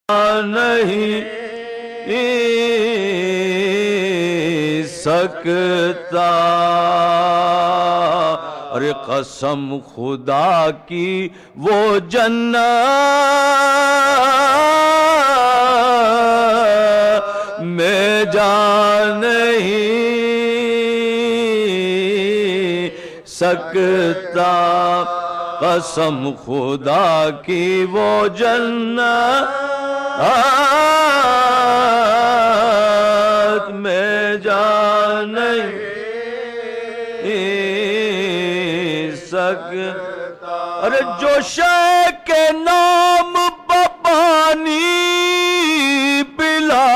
نہیں سکتا، ارے قسم خدا کی وہ جنت میں جا نہیں سکتا، قسم خدا کی وہ جنت میں جا نہیں سکتا، ارے جو شے کے نام پانی پلا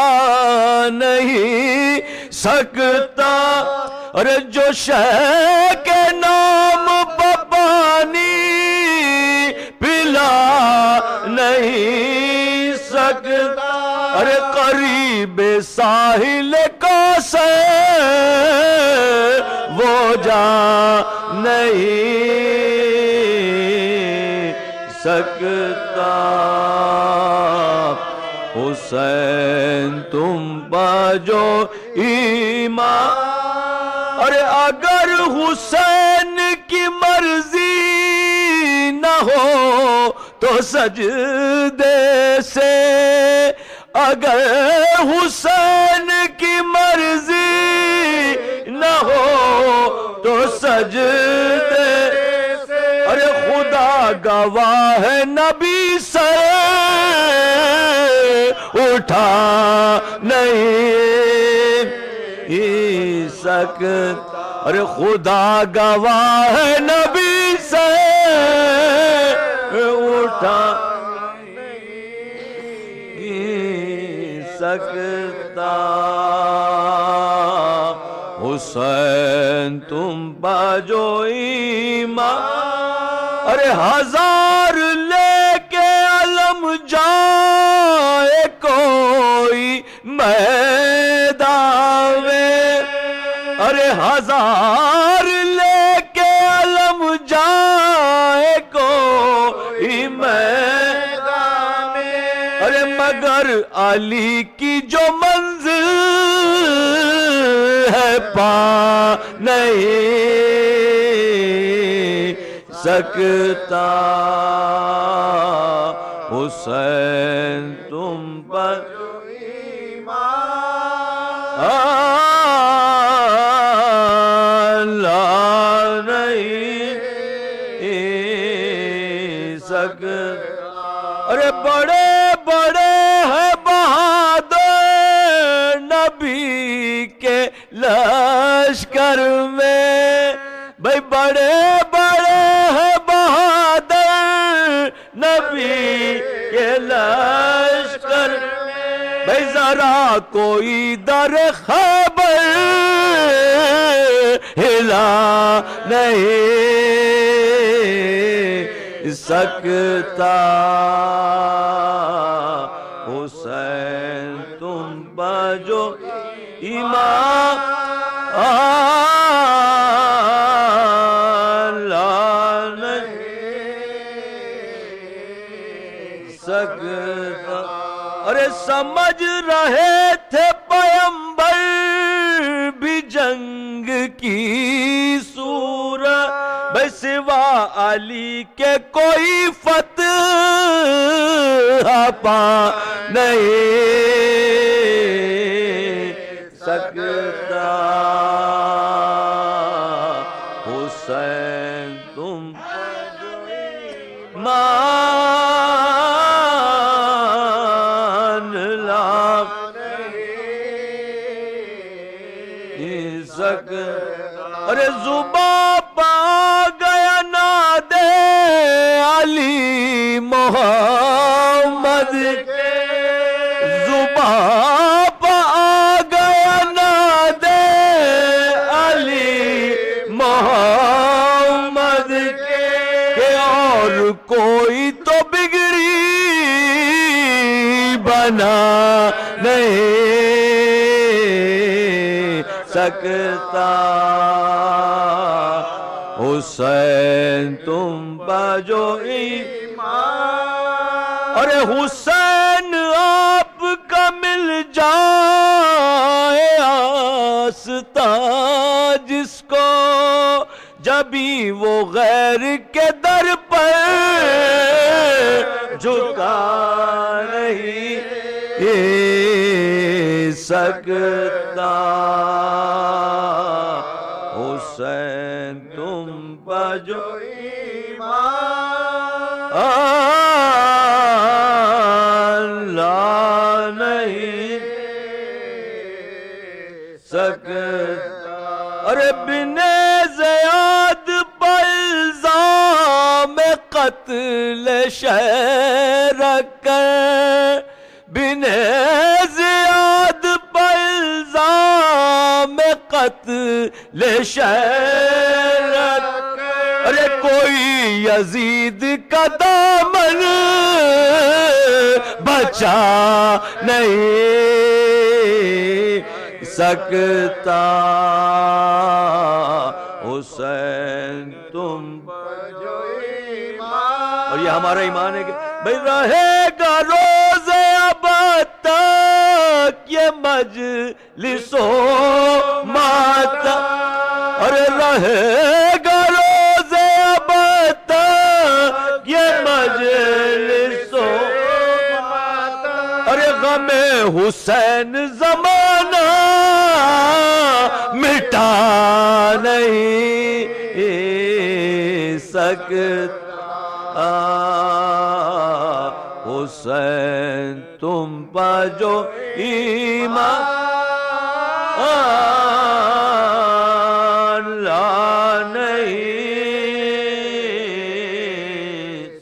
نہیں سکتا، ارے جو شے کے نام پانی پلا نہیں سکتا، ارے قریب ساحل کو سے وہ جا نہیں سکتا، حسین تم باجو ایمان، ارے اگر حسین کی مرضی نہ ہو تو سجدے سے، اگر حسین کی مرضی نہ ہو تو سجدے سے، ارے خدا گواہ ہے نبی سے اٹھا نہیں سکتا، ارے خدا گواہ ہے نبی سے اٹھا نہیں سکتا، حسین تم باجو ایمان، ارے ہزار لے کے علم جائے کوئی میدان میں، ارے ہزار لے کے علم جائے کوئی میدان میں، ارے مگر علی کی جو منزل ہے پا نہیں سکتا، حسین تم پر لا نہیں سکتا، ارے بڑے بڑے ہیں بہادر نبی کے لشکر میں، بھائی بڑے بڑے ہیں بہادر نبی کے لشکر میں، بھائی ذرا کوئی در خیبر ہلا نہیں سکتا، حسین تم باجو ایمان لا نہیں سکتا، ارے سمجھ رہے تھے پیغمبر بھی جنگ کی صورت، بھائی سوا علی کے کوئی فتح پا نہیں سکتا، حسین تم مان لا نہیں سکتا، ارے زباں پا گیا نادے علی محمد کے، زباں پا گیا نادے علی محمد کے، اور کوئی تو بگڑی بنا نہیں سکتا، حسین تم باجو ایمان، ارے حسین مل جائے آستاں جس کو، جبھی وہ غیر کے در پر جھکا نہیں سکتا۔ حسین تم پر جو ایمان لا نہیں سکتا۔ ارے بن زیاد پر الزام قتل شہر کر، بن زیاد پر الزام قتل شہر کر، ارے کوئی یزید کا دامن بچا نہیں سکتا۔ حسین تم جو ایمان، اور یہ ہمارا ایمان ہے کہ بھئی رہے گا روز اب تک یہ مجلس و ماتم، اور رہے گا روز اب تک یہ مجلس و ماتم، ارے غم حسین زمانہ مٹا نہیں سکتا۔ حسین تم پر جو ایمان لا نہیں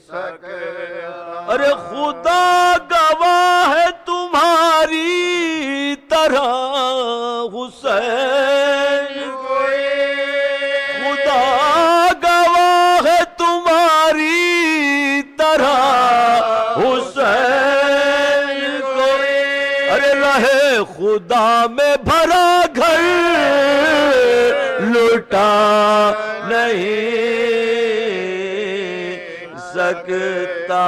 سکتا، ارے خدا گواہ ہے تمہاری طرح حسین کوئی، خدا گواہ ہے تمہاری طرح حسین کوئی، ارے رہے خدا میں بھرا گھر لٹا نہیں سکتا۔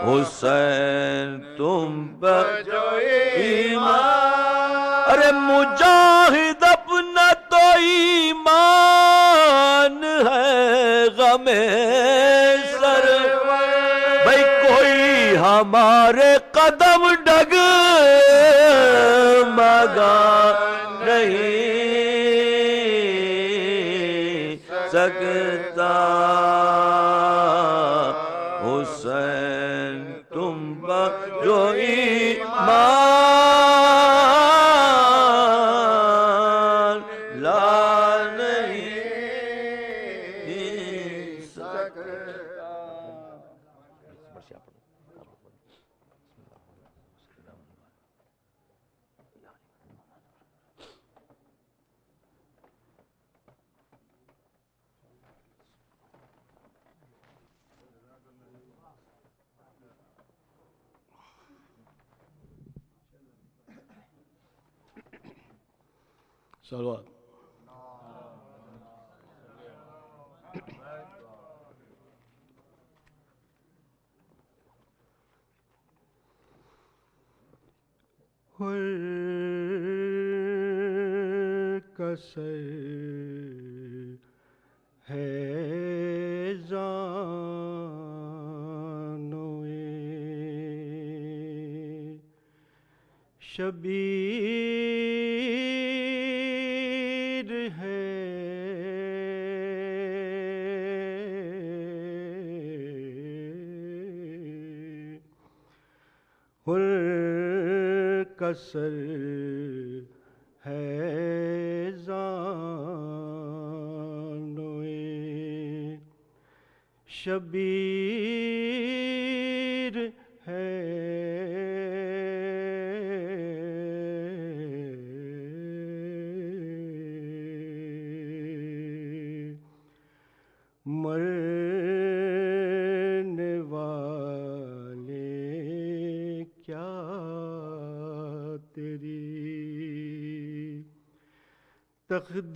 حسین تم پر جو ایمان، ارے مجاہد اپنا تو ایمان ہے غم سرور، بھئی کوئی ہمارے قدم ڈگ مگا نہیں سکتا۔ حسین تم پر جو ایمان لا نہیں سکتا۔ صلوات۔ کسر ہے زانوئے شبیر ہے، کسر ہے زانوئے شبیر ہے، مرنے والے کیا تیری تقدیر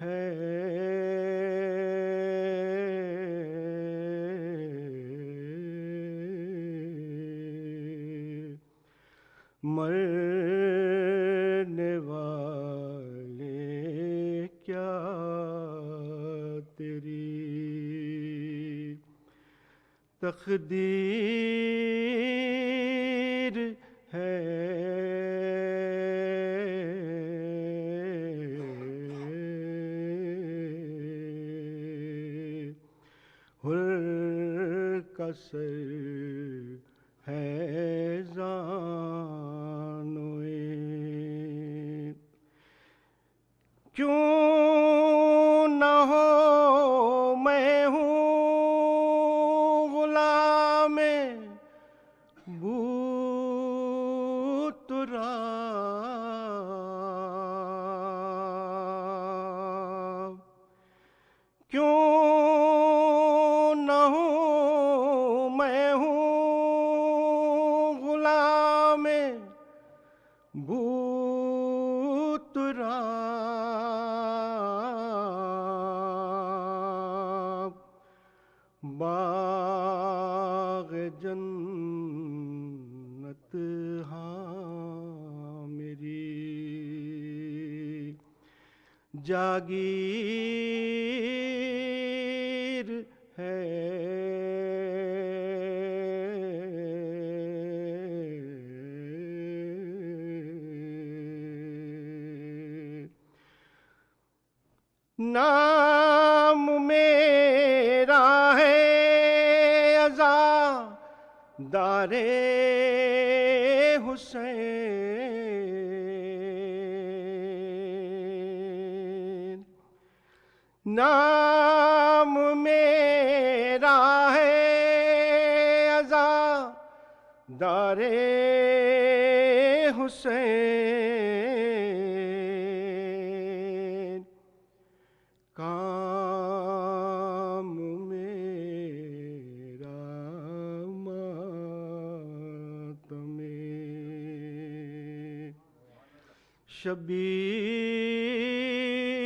ہے، مرنے والے کیا تیری تقدیر ہے حر کا سر ہے زانوئے کیوں نہ ہو میں ہوں غلام بوترا کیوں نہ ہوں میں ہوں غلام بوترا باغ جنت ہاں میری جاگیر ہے نام میرا ہے عزادار حسین نام میرا ہے عزادار حسین کام میرا ماتم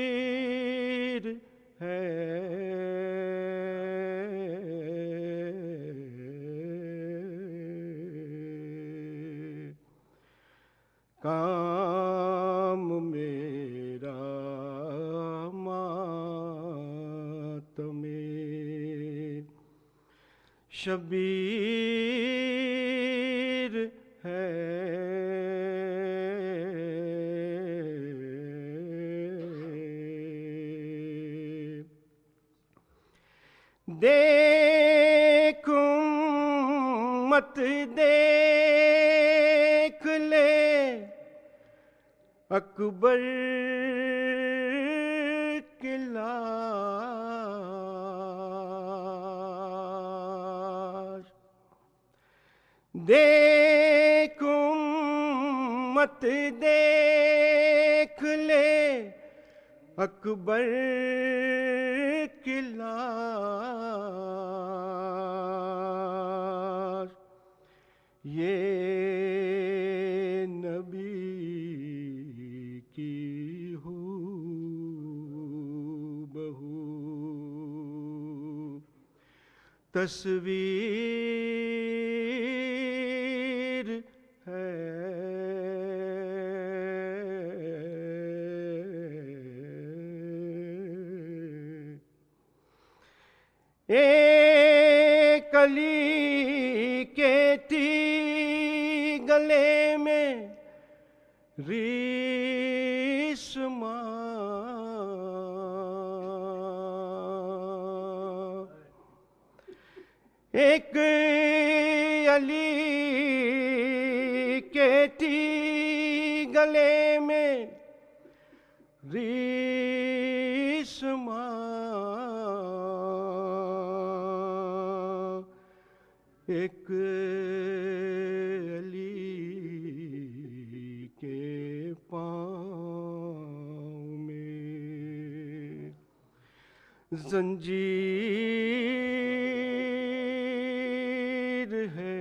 شبیر ہے کام میرا ماتم شبیر ہے دیکھ مت دیکھ لے اکبر کی لاش دیکھ مت دیکھ لے اکبر کی لاش یہ نبی کی ہو بہو تصویر ہے ایک علی کے تھی گلے میں ریشماں ایک علی کے تھی گلے میں ریشماں ایک علی کے پاؤں میں زنجیر ہے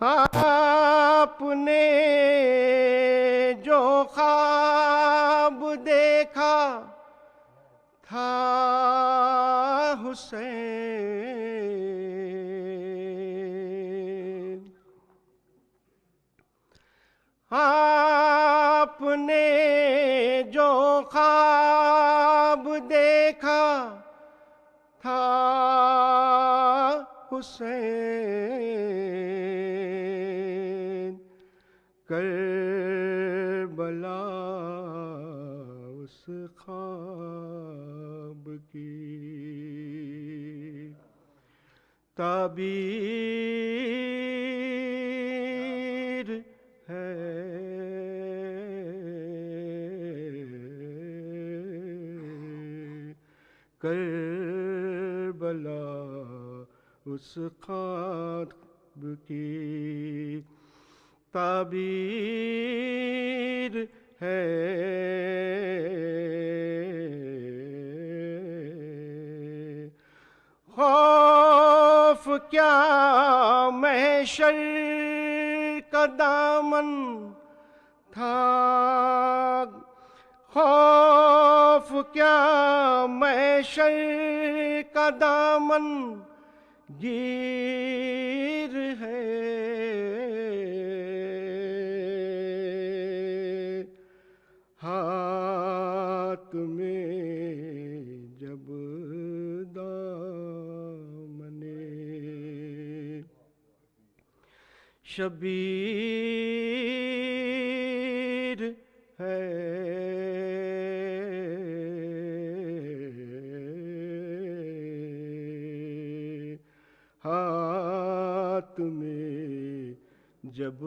آپ نے جو خواب دیکھا تھا حسین جو خواب دیکھا تھا حسین، کربلا اس خواب کی تعبیر ہے، کربلا اس خواب کی تعبیر ہے، خوف کیا محشر کا دامن تھا، خوف کیا محشر کا دامن گیر ہے، ہاتھ میں جب شبیر ہے، ہاتھ میں جب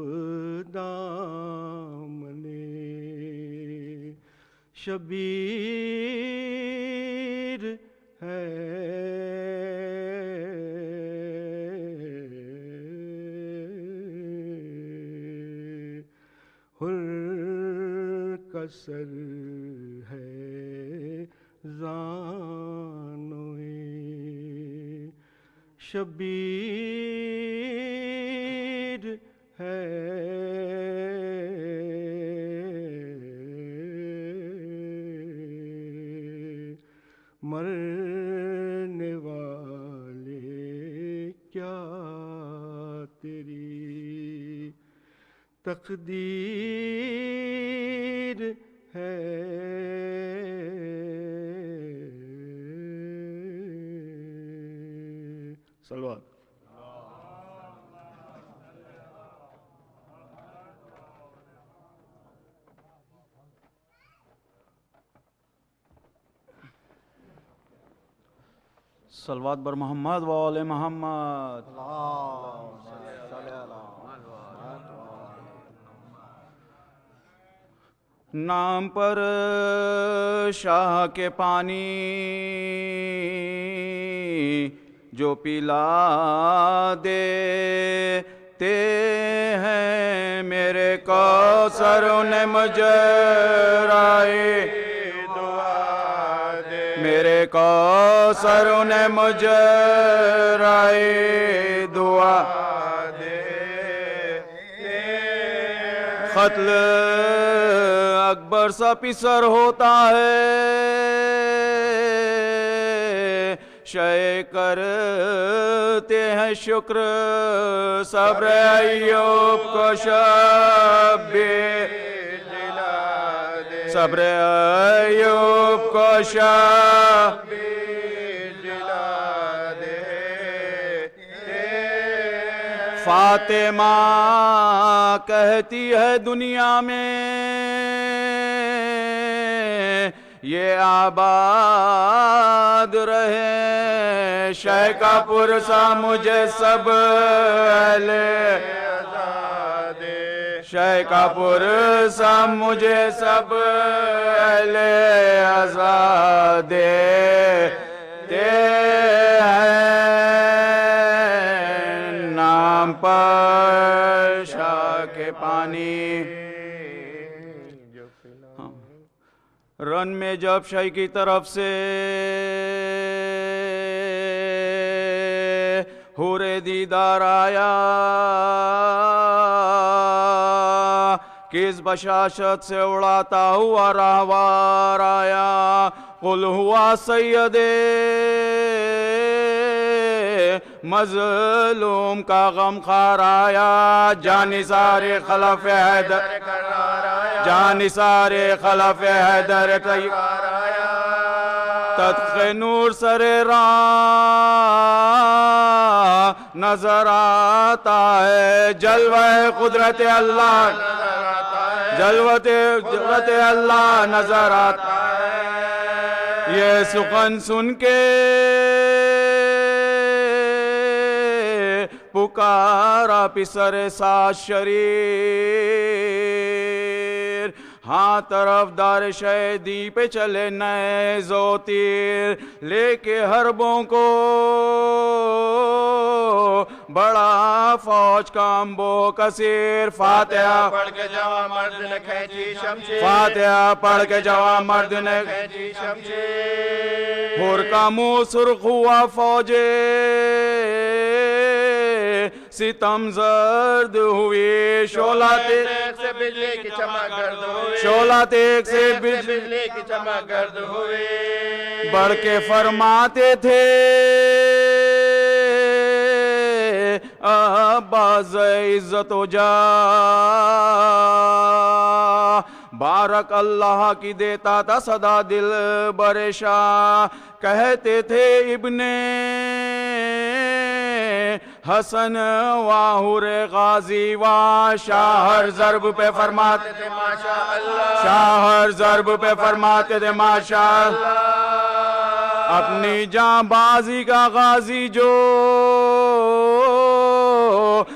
دامن شبیر ہے، سر ہے زانوئے شبیر ہے، مرنے والے کیا تیری تقدیر ہے، صلوات۔ صلوات بر محمد و آل محمد۔ نام پر شاہ کے پانی جو پلا دیتے ہیں، میرے کوثر نے مجھے رائے دعا دے، میرے کوثر نے مجھے رائے دعا دے، قتل اکبر سا پسر ہوتا ہے، شے کرتے ہیں شکر صبر ایوب کو شبیر دلا دے، صبر ایوب کو شبیر دلا دے، فاطمہ کہتی ہے دنیا میں یہ آباد رہے، شہ کا پرسا مجھے سب لے دے، شہ کا پرسا مجھے سب لے آزادے ہیں، نام پر شاہ کے پانی رن میں جب شاہی کی طرف سے حور دیدار آیا، کس بشاشت سے اڑاتا ہوا راہوار آیا، قل ہوا سید مظلوم کا غم خار آیا، جانثار خلف حیدر قرار آیا، جانثار خلف حیدر تیار آیا تتخ نور سر راہ نظر آتا ہے جلوہ قدرت اللہ جلوہ قدرت اللہ نظر آتا ہے یہ سخن سن کے پکارا پسر سات شریر ہاں طرف دار شہدی پہ چلے نئے زوتیر لے کے حربوں کو بڑا فوج کا امبو کثیر فاتحہ پڑھ کے جوان مرد نے کھینچی شمشیر فاتحہ پڑھ کے جوان مرد نے کھینچی شمشیر ہور کا منہ سرخ ہوا فوجے ستم زرد ہوئی شعلہ تیغ سے بجلی کی چمک گرد ہوئی شعلہ تیغ سے بجلی کی چمک گرد ہوئی بڑھ کے فرماتے تھے عباس عزت و جاہ بارک اللہ کی دیتا تھا صدا دل برشا کہتے تھے ابن حسن واہور غازی وا شاہر ضرب پہ فرماتے تھے ماشاءاللہ شاہر ضرب پہ فرماتے تھے ماشاءاللہ اپنی جاں بازی کا غازی جو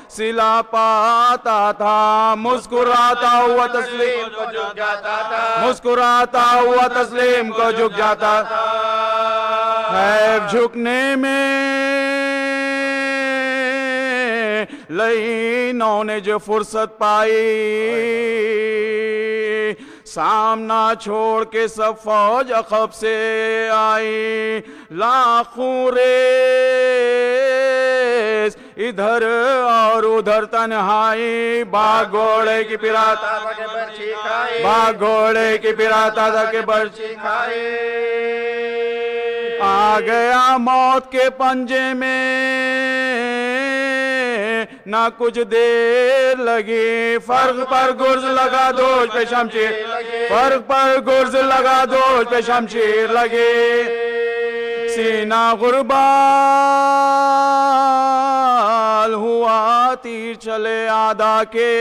سلا پاتا تھا مسکراتا ہوا تسلیم کو جھک جاتا تھا مسکراتا ہوا تسلیم کو جھک جاتا خیب جھکنے میں لعینوں نے جو فرصت پائی سامنا چھوڑ کے سب فوج عقب سے آئی لاکھوں ریس ادھر اور ادھر تنہائی باغ گھوڑے کی پراتا برچھی کھائی باغ گھوڑے کی پراتا تھا کہ برچھی کھائی آ گیا موت کے پنجے میں نہ کچھ دیر لگی فرق پر گرز لگا دوش پہ شمشیر فرق پر گرز لگا دوش پہ شمشیر لگی سینہ غربال ہوا تیر چلے آدھا کے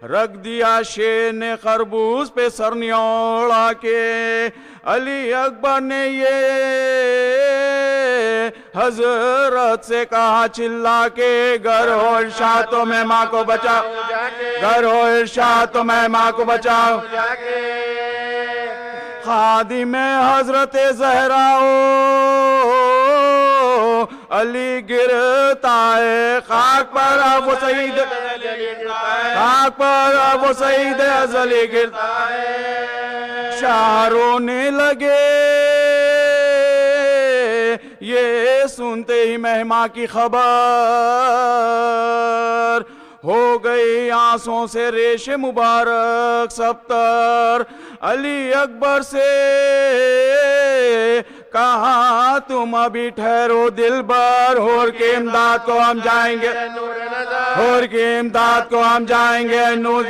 رکھ دیا شیر نے خربوز پہ سر نیوڑا کے علی اکبر نے یہ حضرت سے کہا چلا کے گر ہو ارشاد تو میں ماں کو بچاؤ گر ہو ارشاد تو میں ماں کو بچاؤ خادم حضرت زہراؤ علی گرتا ہے خاک پر ابو سعید خاک پر ابو سعید ازلی گرتا ہے شاہ رونے لگے یہ سنتے ہی مہماں کی خبر ہو گئی آنسوں سے ریش مبارک سبتر علی اکبر سے کہا تم ابھی ٹھہرو دلبر ہور کے امداد کو ہم جائیں گے ہور کے امداد کو ہم جائیں گے نور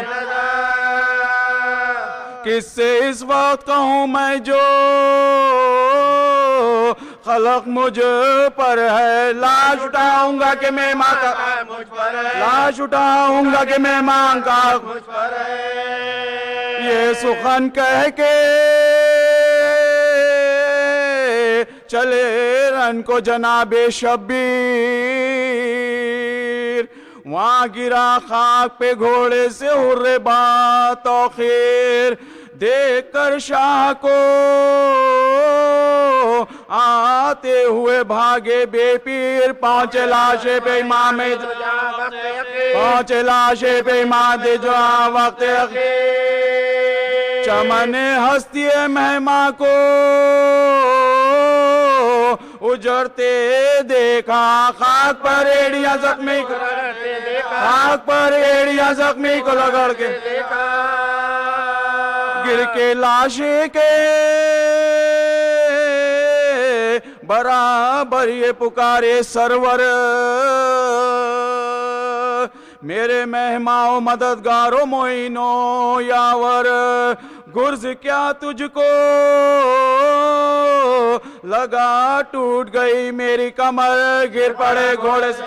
کس سے اس وقت کہوں میں جو خلق مجھ پر ہے لاش اٹھاؤں گا کہ مہمان کا لاش اٹھاؤں گا کہ مہمان کا یہ سخن کہہ کے چلے رن کو جناب شبیر وہاں گرا خاک پہ گھوڑے سے ہر بات و خیر دیکھ کر شاہ کو آتے ہوئے بھاگے بے پیر پہنچے لاشے پہ امام پہنچے لاشے پہ امام جو وقت چمن ہستی مہماں کو اجڑتے دیکھا خاک پر ایڑیاں زخمی کو خاک پر ایڑیاں زخمی کو لگڑ کے گر کے لاشے کے برابر یہ پکارے سرور میرے مہماں مددگارو معینو یاور گرز کیا تجھ کو لگا ٹوٹ گئی میری کمر گر پڑے گھوڑے سے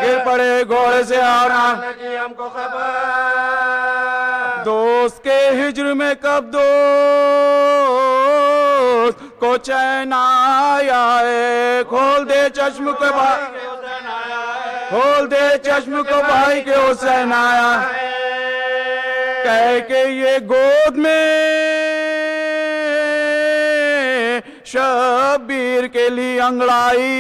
گر پڑے گھوڑے سے آنا ہم کو خبر دوست کے ہجر میں کب دوست کو چین آیا ہے کھول دے چشم کو بھائی کھول دے چشم کو بھائی کے حسین آیا کہہ کے یہ گود میں شبیر کے لیے انگڑائی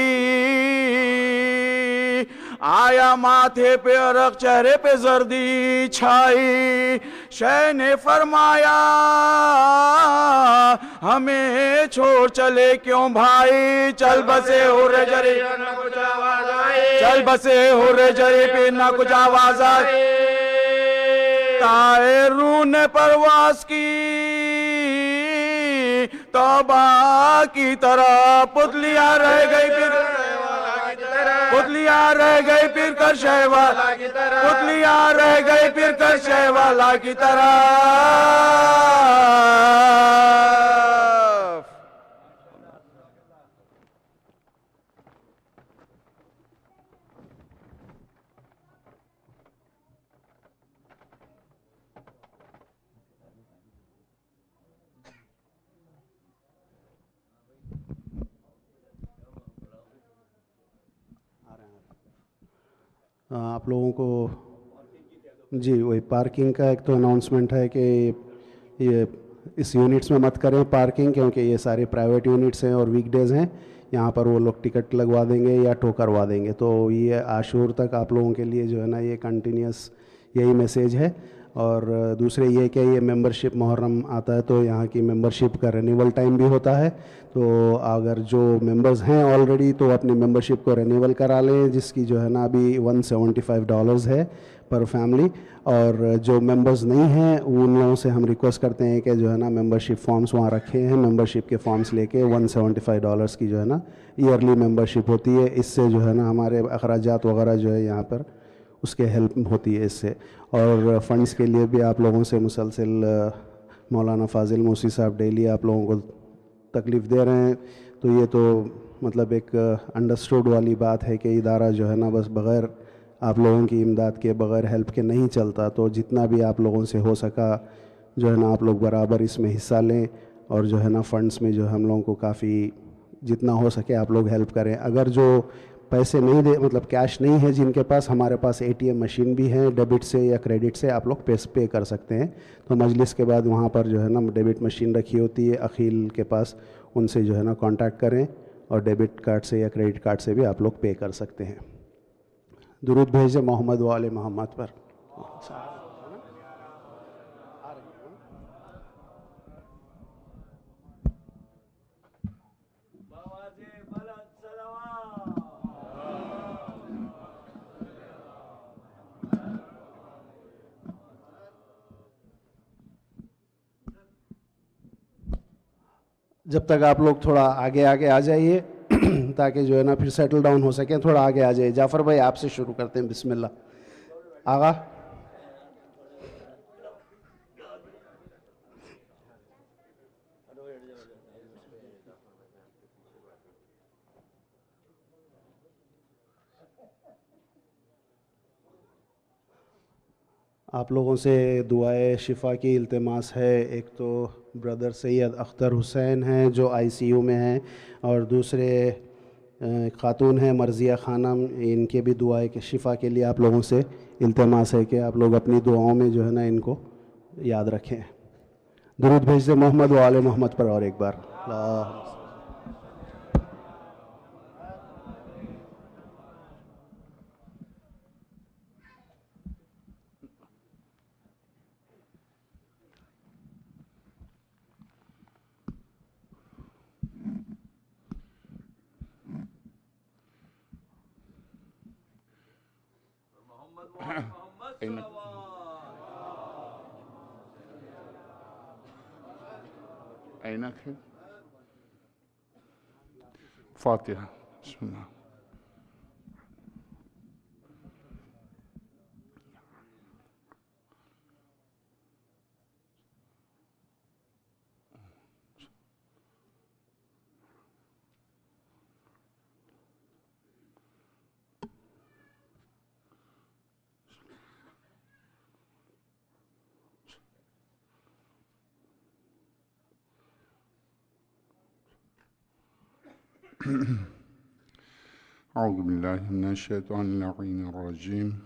آیا ماتھے پہ عرق چہرے پہ زردی چھائی شے نے فرمایا ہمیں چھوڑ چلے کیوں بھائی چل بسے ہو رے جری چل بسے ہو رے جری پہ نہ کچھ آواز آئی طائر روح نے پرواز کی توبہ کی طرح پتلیاں رہ گئی پھر پتلیاں رہ گئی پھر کر شہوالا کی طرح پتلیاں رہ گئی پھر کر شہوالا کی طرح آپ لوگوں کو جی وہی پارکنگ کا ایک تو اناؤنسمنٹ ہے کہ یہ اس یونٹس میں مت کریں پارکنگ کیونکہ یہ سارے پرائیویٹ یونٹس ہیں اور ویک ڈیز ہیں یہاں پر وہ لوگ ٹکٹ لگوا دیں گے یا ٹو کروا دیں گے تو یہ عاشور تک آپ لوگوں کے لیے جو ہے نا یہ کنٹینیوس یہی میسیج ہے اور دوسرے یہ کہ یہ ممبرشپ محرم آتا ہے تو یہاں کی ممبرشپ کا رینیول ٹائم بھی ہوتا ہے تو اگر جو ممبرز ہیں آلریڈی تو اپنی ممبرشپ کو رینیول کرا لیں جس کی جو ہے نا ابھی $175 ہے پر فیملی اور جو ممبرز نہیں ہیں ان لوگوں سے ہم ریکویسٹ کرتے ہیں کہ جو ہے نا ممبرشپ فارمز وہاں رکھے ہیں ممبرشپ کے فارمز لے کے $175 کی جو ہے نا ایئرلی ممبرشپ ہوتی ہے اس سے جو ہے نا ہمارے اخراجات وغیرہ جو ہے یہاں پر اس کے ہیلپ ہوتی ہے اس سے اور فنڈز کے لیے بھی آپ لوگوں سے مسلسل مولانا فاضل موسی صاحب ڈیلی آپ لوگوں کو تکلیف دے رہے ہیں تو یہ تو مطلب ایک انڈرسٹوڈ والی بات ہے کہ ادارہ جو ہے نا بس بغیر آپ لوگوں کی امداد کے بغیر ہیلپ کے نہیں چلتا تو جتنا بھی آپ لوگوں سے ہو سکا جو ہے نا آپ لوگ برابر اس میں حصہ لیں اور جو ہے نا فنڈز میں جو ہم لوگوں کو کافی جتنا ہو سکے آپ لوگ ہیلپ کریں اگر جو پیسے نہیں دے مطلب کیش نہیں ہے جن کے پاس ہمارے پاس ATM مشین بھی ہے ڈیبٹ سے یا کریڈٹ سے آپ لوگ پے کر سکتے ہیں تو مجلس کے بعد وہاں پر جو ہے نا ڈیبٹ مشین رکھی ہوتی ہے عقیل کے پاس ان سے جو ہے نا کانٹیکٹ کریں اور ڈیبٹ کارڈ سے یا کریڈٹ کارڈ سے بھی آپ لوگ پے کر سکتے ہیں درود بھیجیں محمد و آل محمد پر جب تک آپ لوگ تھوڑا آگے آ جائیے تاکہ جو ہے نا پھر سیٹل ڈاؤن ہو سکیں تھوڑا آگے آ جائیے جعفر بھائی آپ سے شروع کرتے ہیں بسم اللہ آغا آپ لوگوں سے دعائے شفا کی التماس ہے ایک تو برادر سید اختر حسین ہیں جو ICU میں ہیں اور دوسرے خاتون ہیں مرضیہ خانم ان کے بھی دعائے کے شفا کے لیے آپ لوگوں سے التماس ہے کہ آپ لوگ اپنی دعاؤں میں جو ہے نا ان کو یاد رکھیں درود بھیج دیں محمد و آل محمد پر اور ایک بار اللہ عینک ہے فاتحہ بسم اللہ أعوذ بالله من الشيطان اللعين الرجيم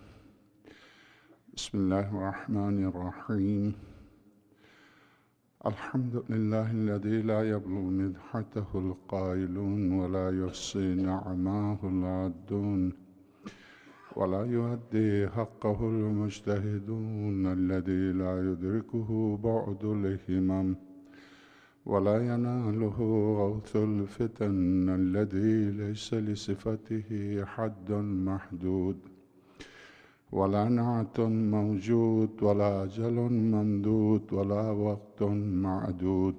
بسم الله الرحمن الرحيم الحمد لله الذي لا يبلغ مدحته القائلون ولا يحصي نعماه العادون ولا يؤدي حقه المجتهدون الذي لا يدركه بعد الهمم ولا يناله غوث الفتن الذي ليس لصفته حد محدود ولا نعت موجود ولا أجل ممدود ولا وقت معدود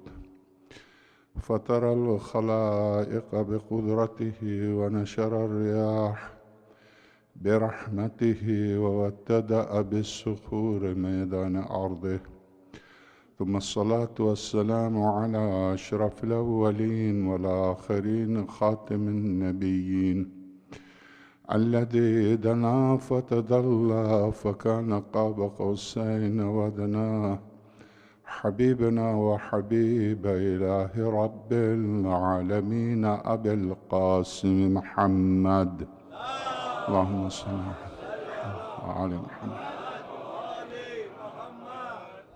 فطر الخلائق بقدرته ونشر الرياح برحمته وابتدأ بالصخور ميدان أرضه ثم الصلاة والسلام على أشرف الأولين والآخرين خاتم النبيين الذي دنا فتدلى فكان قاب قوسين ودنا حبيبنا وحبيب إله رب العالمين أبي القاسم محمد اللهم صل على محمد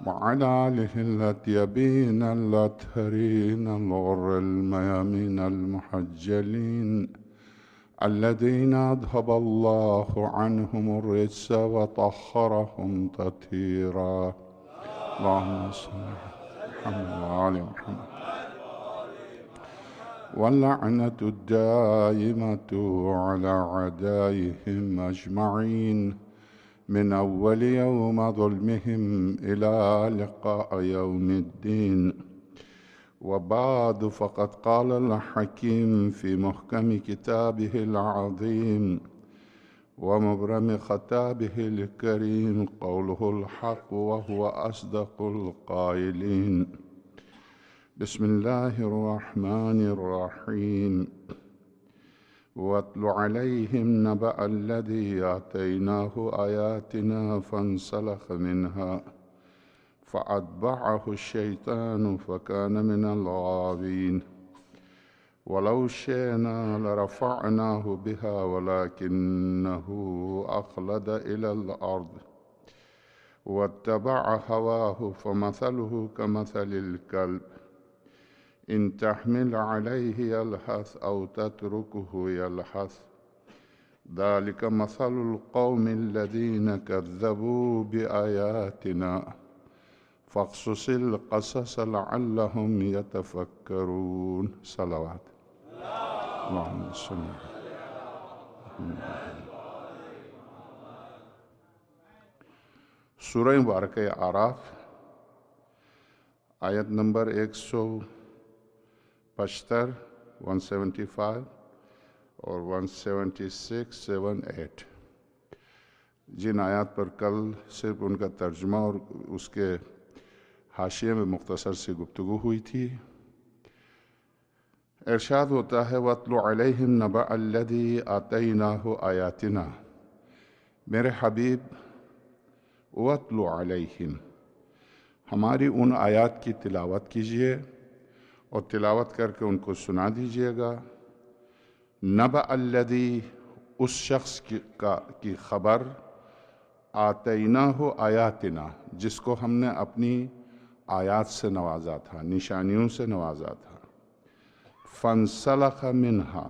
وعلى آله الأطيبين الأطهرين الغر الميامين المحجلين الذين أذهب الله عنهم الرجس وطهرهم تطهيرا اللهم صل على محمد واللعنة الدائمة على أعدائهم أجمعين من أول يوم ظلمهم إلى لقاء يوم الدين وبعد فقد قال الحكيم في محكم كتابه العظيم ومبرم خطابه الكريم قوله الحق وهو أصدق القائلين بسم الله الرحمن الرحيم واتل عليهم نبأ الذي آتيناه آياتنا فانسلخ منها فأتبعه الشيطان فكان من الغاوين ولو شئنا لرفعناه بها ولكنه أخلد إلى الأرض واتبع هواه فمثله كمثل الكلب إن تحمل عليه يلهث أو تتركه يلهث ذلك مثل القوم الذين كذبوا بآياتنا فاقصص القصص لعلهم يتفكرون صلوات اللهم صل سورہ مبارکہ اعراف آیت نمبر 175 175 اور 176 7-8 جن آیات پر کل صرف ان کا ترجمہ اور اس کے حاشیے میں مختصر سی گفتگو ہوئی تھی ارشاد ہوتا ہے وَاتْلُ عَلَيْهِمْ نَبَأَ الَّذِي آتَيْنَاهُ آيَاتِنَا میرے حبیب وَاتْلُ عَلَيْهِمْ ہماری ان آیات کی تلاوت کیجئے اور تلاوت کر کے ان کو سنا دیجئے گا نَبَأَ الَّذِي اس شخص کی خبر آتَيْنَاهُ آیاتنا جس کو ہم نے اپنی آیات سے نوازا تھا نشانیوں سے نوازا تھا فَانْسَلَخَ مِنْهَا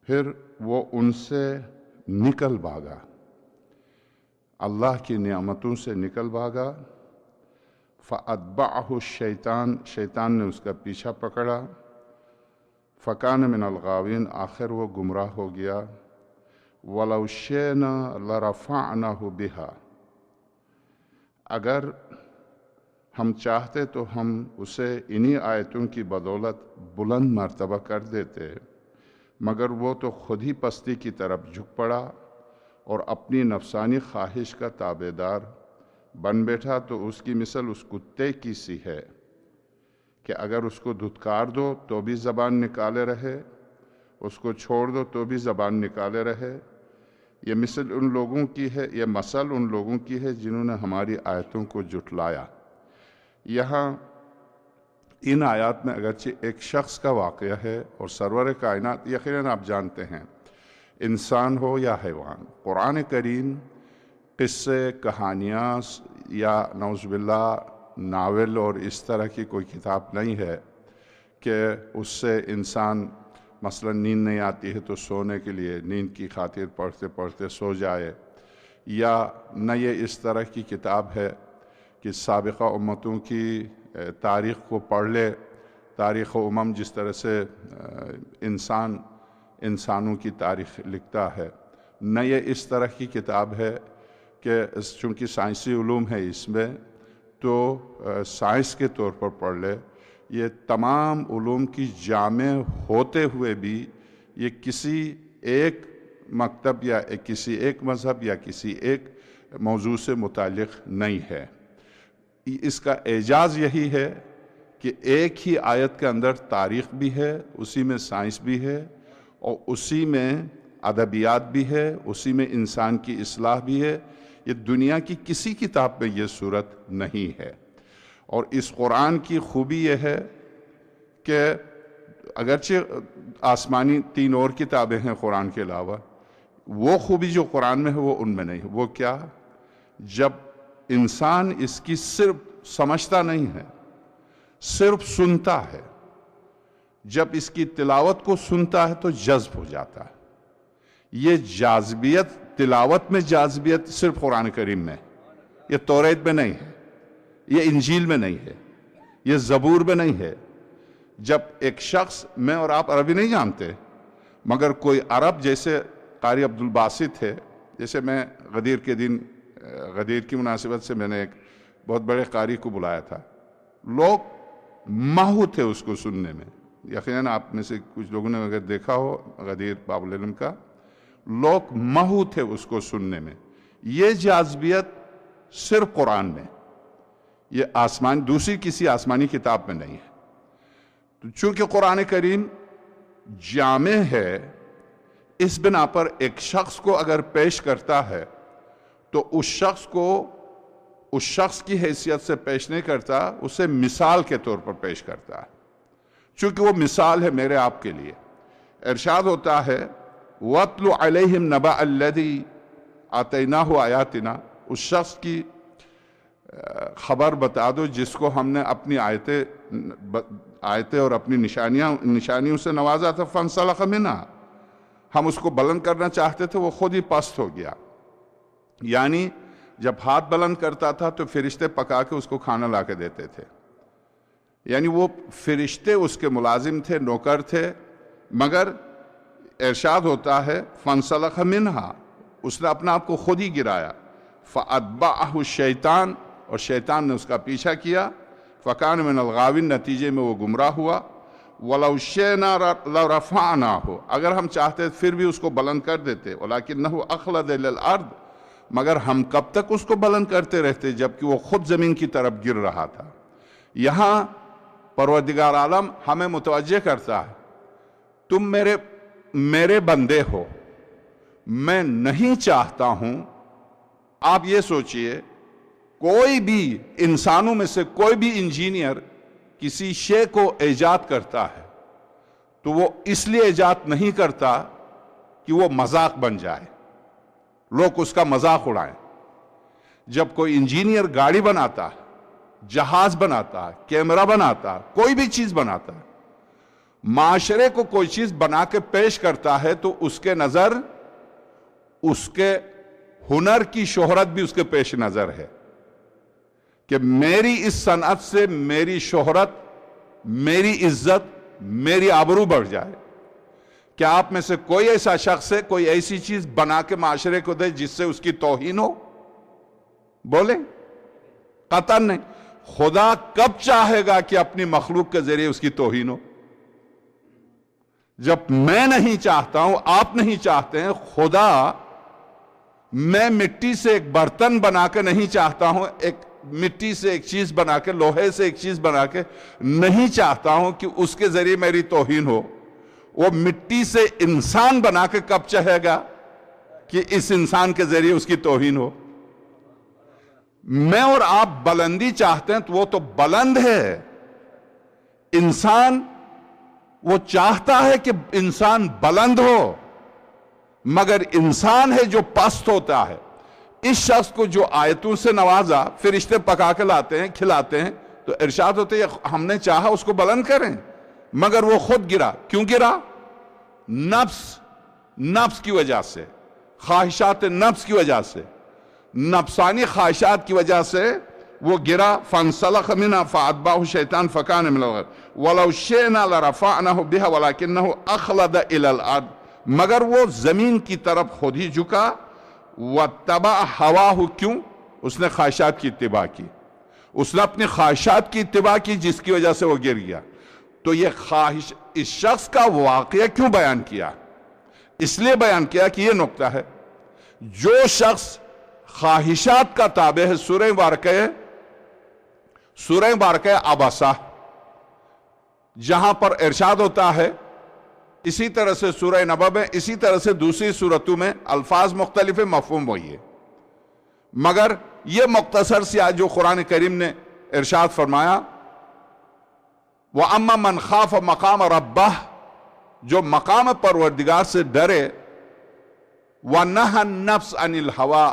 پھر وہ ان سے نکل بھاگا اللہ کی نعمتوں سے نکل بھاگا فَأَتْبَعَهُ الشَّيْطَانُ شیطان نے اس کا پیچھا پکڑا فَكَانَ مِنَ الْغَاوِينَ آخر وہ گمراہ ہو گیا وَلَوْ شِئْنَا لَرَفَعْنَاهُ بِهَا اگر ہم چاہتے تو ہم اسے انہی آیتوں کی بدولت بلند مرتبہ کر دیتے مگر وہ تو خود ہی پستی کی طرف جھک پڑا اور اپنی نفسانی خواہش کا تابعدار بن بیٹھا تو اس کی مثل اس کتے کی سی ہے کہ اگر اس کو دھتکار دو تو بھی زبان نکالے رہے اس کو چھوڑ دو تو بھی زبان نکالے رہے یہ مثل ان لوگوں کی ہے یہ مثل ان لوگوں کی ہے جنہوں نے ہماری آیتوں کو جھٹلایا یہاں ان آیات میں اگرچہ ایک شخص کا واقعہ ہے اور سرور کائنات یقیناً آپ جانتے ہیں انسان ہو یا حیوان، قرآن کریم قصے کہانیاں یا نعوذ باللہ ناول اور اس طرح کی کوئی کتاب نہیں ہے کہ اس سے انسان مثلا نیند نہیں آتی ہے تو سونے کے لیے نیند کی خاطر پڑھتے پڑھتے سو جائے، یا نہ یہ اس طرح کی کتاب ہے کہ سابقہ امتوں کی تاریخ کو پڑھ لے، تاریخ و امم جس طرح سے انسانوں کی تاریخ لکھتا ہے، نہ یہ اس طرح کی کتاب ہے کہ چونکہ سائنسی علوم ہے اس میں تو سائنس کے طور پر پڑھ لے۔ یہ تمام علوم کی جامع ہوتے ہوئے بھی یہ کسی ایک مکتب یا کسی ایک مذہب یا کسی ایک موضوع سے متعلق نہیں ہے۔ اس کا اعجاز یہی ہے کہ ایک ہی آیت کے اندر تاریخ بھی ہے، اسی میں سائنس بھی ہے، اور اسی میں ادبیات بھی ہے، اسی میں انسان کی اصلاح بھی ہے۔ یہ دنیا کی کسی کتاب میں یہ صورت نہیں ہے۔ اور اس قرآن کی خوبی یہ ہے کہ اگرچہ آسمانی 3 اور کتابیں ہیں قرآن کے علاوہ، وہ خوبی جو قرآن میں ہے وہ ان میں نہیں ہے۔ وہ کیا؟ جب انسان اس کی صرف سمجھتا نہیں ہے، صرف سنتا ہے، جب اس کی تلاوت کو سنتا ہے تو جذب ہو جاتا ہے۔ یہ جاذبیت، تلاوت میں جاذبیت صرف قرآن کریم میں، یہ توریت میں نہیں ہے، یہ انجیل میں نہیں ہے، یہ زبور میں نہیں ہے۔ جب ایک شخص، میں اور آپ عربی نہیں جانتے، مگر کوئی عرب، جیسے قاری عبدالباسط ہے، جیسے میں غدیر کے دن، غدیر کی مناسبت سے میں نے ایک بہت بڑے قاری کو بلایا تھا، لوگ ماہو تھے اس کو سننے میں۔ یقیناً آپ میں سے کچھ لوگوں نے اگر دیکھا ہو غدیر باب العلم کا، لوگ ماہو تھے اس کو سننے میں۔ یہ جاذبیت صرف قرآن میں، یہ دوسری کسی آسمانی کتاب میں نہیں ہے۔ تو چونکہ قرآن کریم جامع ہے، اس بنا پر ایک شخص کو اگر پیش کرتا ہے تو اس شخص کی حیثیت سے پیش نہیں کرتا، اسے مثال کے طور پر پیش کرتا ہے، چونکہ وہ مثال ہے میرے آپ کے لیے۔ ارشاد ہوتا ہے وَاتْلُ عَلَيْهِمْ نَبَأَ الَّذِي آتَيْنَاهُ آيَاتِنَا، اس شخص کی خبر بتا دو جس کو ہم نے اپنی آیتیں اور اپنی نشانیوں سے نوازا تھا۔ فَانْسَلَخَ مِنْهَا، ہم اس کو بلند کرنا چاہتے تھے، وہ خود ہی پست ہو گیا۔ یعنی جب ہاتھ بلند کرتا تھا تو فرشتے پکا کے اس کو کھانا لا کے دیتے تھے، یعنی وہ فرشتے اس کے ملازم تھے، نوکر تھے، مگر ارشاد ہوتا ہے فَانْسَلَخَ مِنْهَا، اس نے اپنا آپ کو خود ہی گرایا۔ فَأَتْبَعَهُ الشَّيْطَانُ، اور شیطان نے اس کا پیچھا کیا۔ فَكَانَ مِنَ الْغَاوِينَ، نتیجے میں وہ گمراہ ہوا۔ وَلَوْ شِئْنَا لَرَفَعْنَاهُ، اگر ہم چاہتے پھر بھی اس کو بلند کر دیتے۔ وَلَكِنَّهُ أَخْلَدَ إِلَى الْأَرْضِ، مگر ہم کب تک اس کو بلند کرتے رہتے جبکہ وہ خود زمین کی طرف گر رہا تھا۔ یہاں پروردگار عالم ہمیں متوجہ کرتا ہے، تم میرے بندے ہو، میں نہیں چاہتا ہوں۔ آپ یہ سوچئے، کوئی بھی انسانوں میں سے کوئی بھی انجینئر کسی شے کو ایجاد کرتا ہے تو وہ اس لیے ایجاد نہیں کرتا کہ وہ مذاق بن جائے، لوگ اس کا مذاق اڑائیں۔ جب کوئی انجینئر گاڑی بناتا ہے، جہاز بناتا ہے، کیمرہ بناتا ہے، کوئی بھی چیز بناتا ہے، معاشرے کو کوئی چیز بنا کے پیش کرتا ہے تو اس کے نظر اس کے ہنر کی شہرت بھی اس کے پیش نظر ہے کہ میری اس صنعت سے میری شہرت، میری عزت، میری آبرو بڑھ جائے۔ کیا آپ میں سے کوئی ایسا شخص ہے کوئی ایسی چیز بنا کے معاشرے کو دے جس سے اس کی توہین ہو؟ بولیں؟ قطعاً نہیں۔ خدا کب چاہے گا کہ اپنی مخلوق کے ذریعے اس کی توہین ہو؟ جب میں نہیں چاہتا ہوں، آپ نہیں چاہتے ہیں۔ خدا، میں مٹی سے ایک برتن بنا کے نہیں چاہتا ہوں، ایک مٹی سے ایک چیز بنا کے، لوہے سے ایک چیز بنا کے نہیں چاہتا ہوں کہ اس کے ذریعے میری توہین ہو۔ وہ مٹی سے انسان بنا کے کب چاہے گا کہ اس انسان کے ذریعے اس کی توہین ہو؟ میں اور آپ بلندی چاہتے ہیں تو وہ تو بلند ہے، انسان وہ چاہتا ہے کہ انسان بلند ہو، مگر انسان ہے جو پست ہوتا ہے۔ اس شخص کو جو آیتوں سے نوازا، فرشتے پکا کے لاتے ہیں، کھلاتے ہیں، تو ارشاد ہوتے ہیں ہم نے چاہا اس کو بلند کریں، مگر وہ خود گرا۔ کیوں گرا؟ نفس کی وجہ سے، خواہشات نفس کی وجہ سے، نفسانی خواہشات کی وجہ سے وہ گرا۔ فانسلخ منها فاتبعه الشیطان فکان من الغاوین ولو شئنا لرفعناه بها ولكنه اخلد الى الارض، مگر وہ زمین کی طرف خود ہی جھکا۔ واتبع هواه، کیوں؟ اس نے خواہشات کی اتباع کی، اس نے اپنی خواہشات کی اتباع کی، جس کی وجہ سے وہ گر گیا۔ تو یہ خواہش، اس شخص کا واقعہ کیوں بیان کیا؟ اس لیے بیان کیا کہ یہ نقطہ ہے، جو شخص خواہشات کا تابع ہے۔ سورہ بارکہ عبسہ جہاں پر ارشاد ہوتا ہے، اسی طرح سے سورہ نبأ میں، اسی طرح سے دوسری سورتوں میں الفاظ مختلف، مفہوم وہی ہے، مگر یہ مختصر سی آیت جو قرآن کریم نے ارشاد فرمایا، وَأَمَّا مَنْ خَافَ مَقَامَ رَبَّهُ، جو مقام پروردگار سے ڈرے، وَنَهَى النَّفْسَ عَنِ الْهَوَىٰ،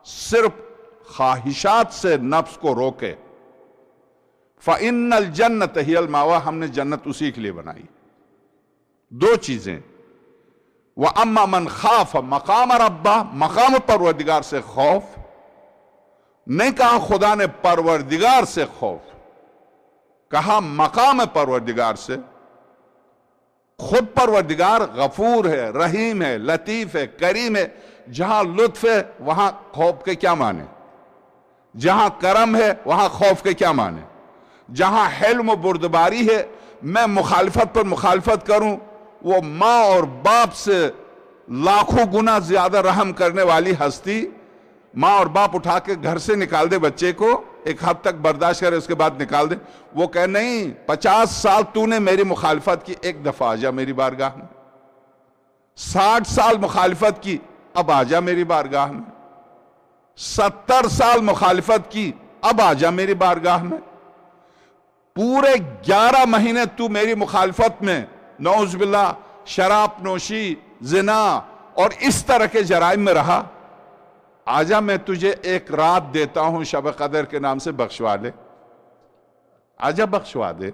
صرف خواہشات سے نفس کو روکے، فَإِنَّ الْجَنَّةَ هِيَ الْمَأْوَىٰ، ہم نے جنت اسی کے لیے بنائی۔ دو چیزیں، وَأَمَّا مَنْ خَافَ مَقَامَ رَبَّهُ، مقام پروردگار سے خوف، نہیں کہا خدا نے پروردگار سے خوف، کہا مقام پروردگار سے۔ خود پروردگار غفور ہے، رحیم ہے، لطیف ہے، کریم ہے۔ جہاں لطف ہے وہاں خوف کے کیا معنی؟ جہاں کرم ہے وہاں خوف کے کیا معنی؟ جہاں حلم و بردباری ہے، میں مخالفت پر مخالفت کروں، وہ ماں اور باپ سے لاکھوں گنا زیادہ رحم کرنے والی ہستی، ماں اور باپ اٹھا کے گھر سے نکال دے بچے کو، ایک حد تک برداشت کرے، اس کے بعد نکال دے، وہ کہے نہیں 50 سال تو نے میری مخالفت کی، ایک دفعہ آجا میری بارگاہ میں، 60 سال مخالفت کی، اب آجا میری بارگاہ میں، 70 سال مخالفت کی، اب آجا میری بارگاہ میں، پورے 11 مہینے تو میری مخالفت میں نعوذ باللہ شراب نوشی، زنا اور اس طرح کے جرائم میں رہا، آجا میں تجھے ایک رات دیتا ہوں شب قدر کے نام سے، بخشوا لے، آجا بخشوا دے۔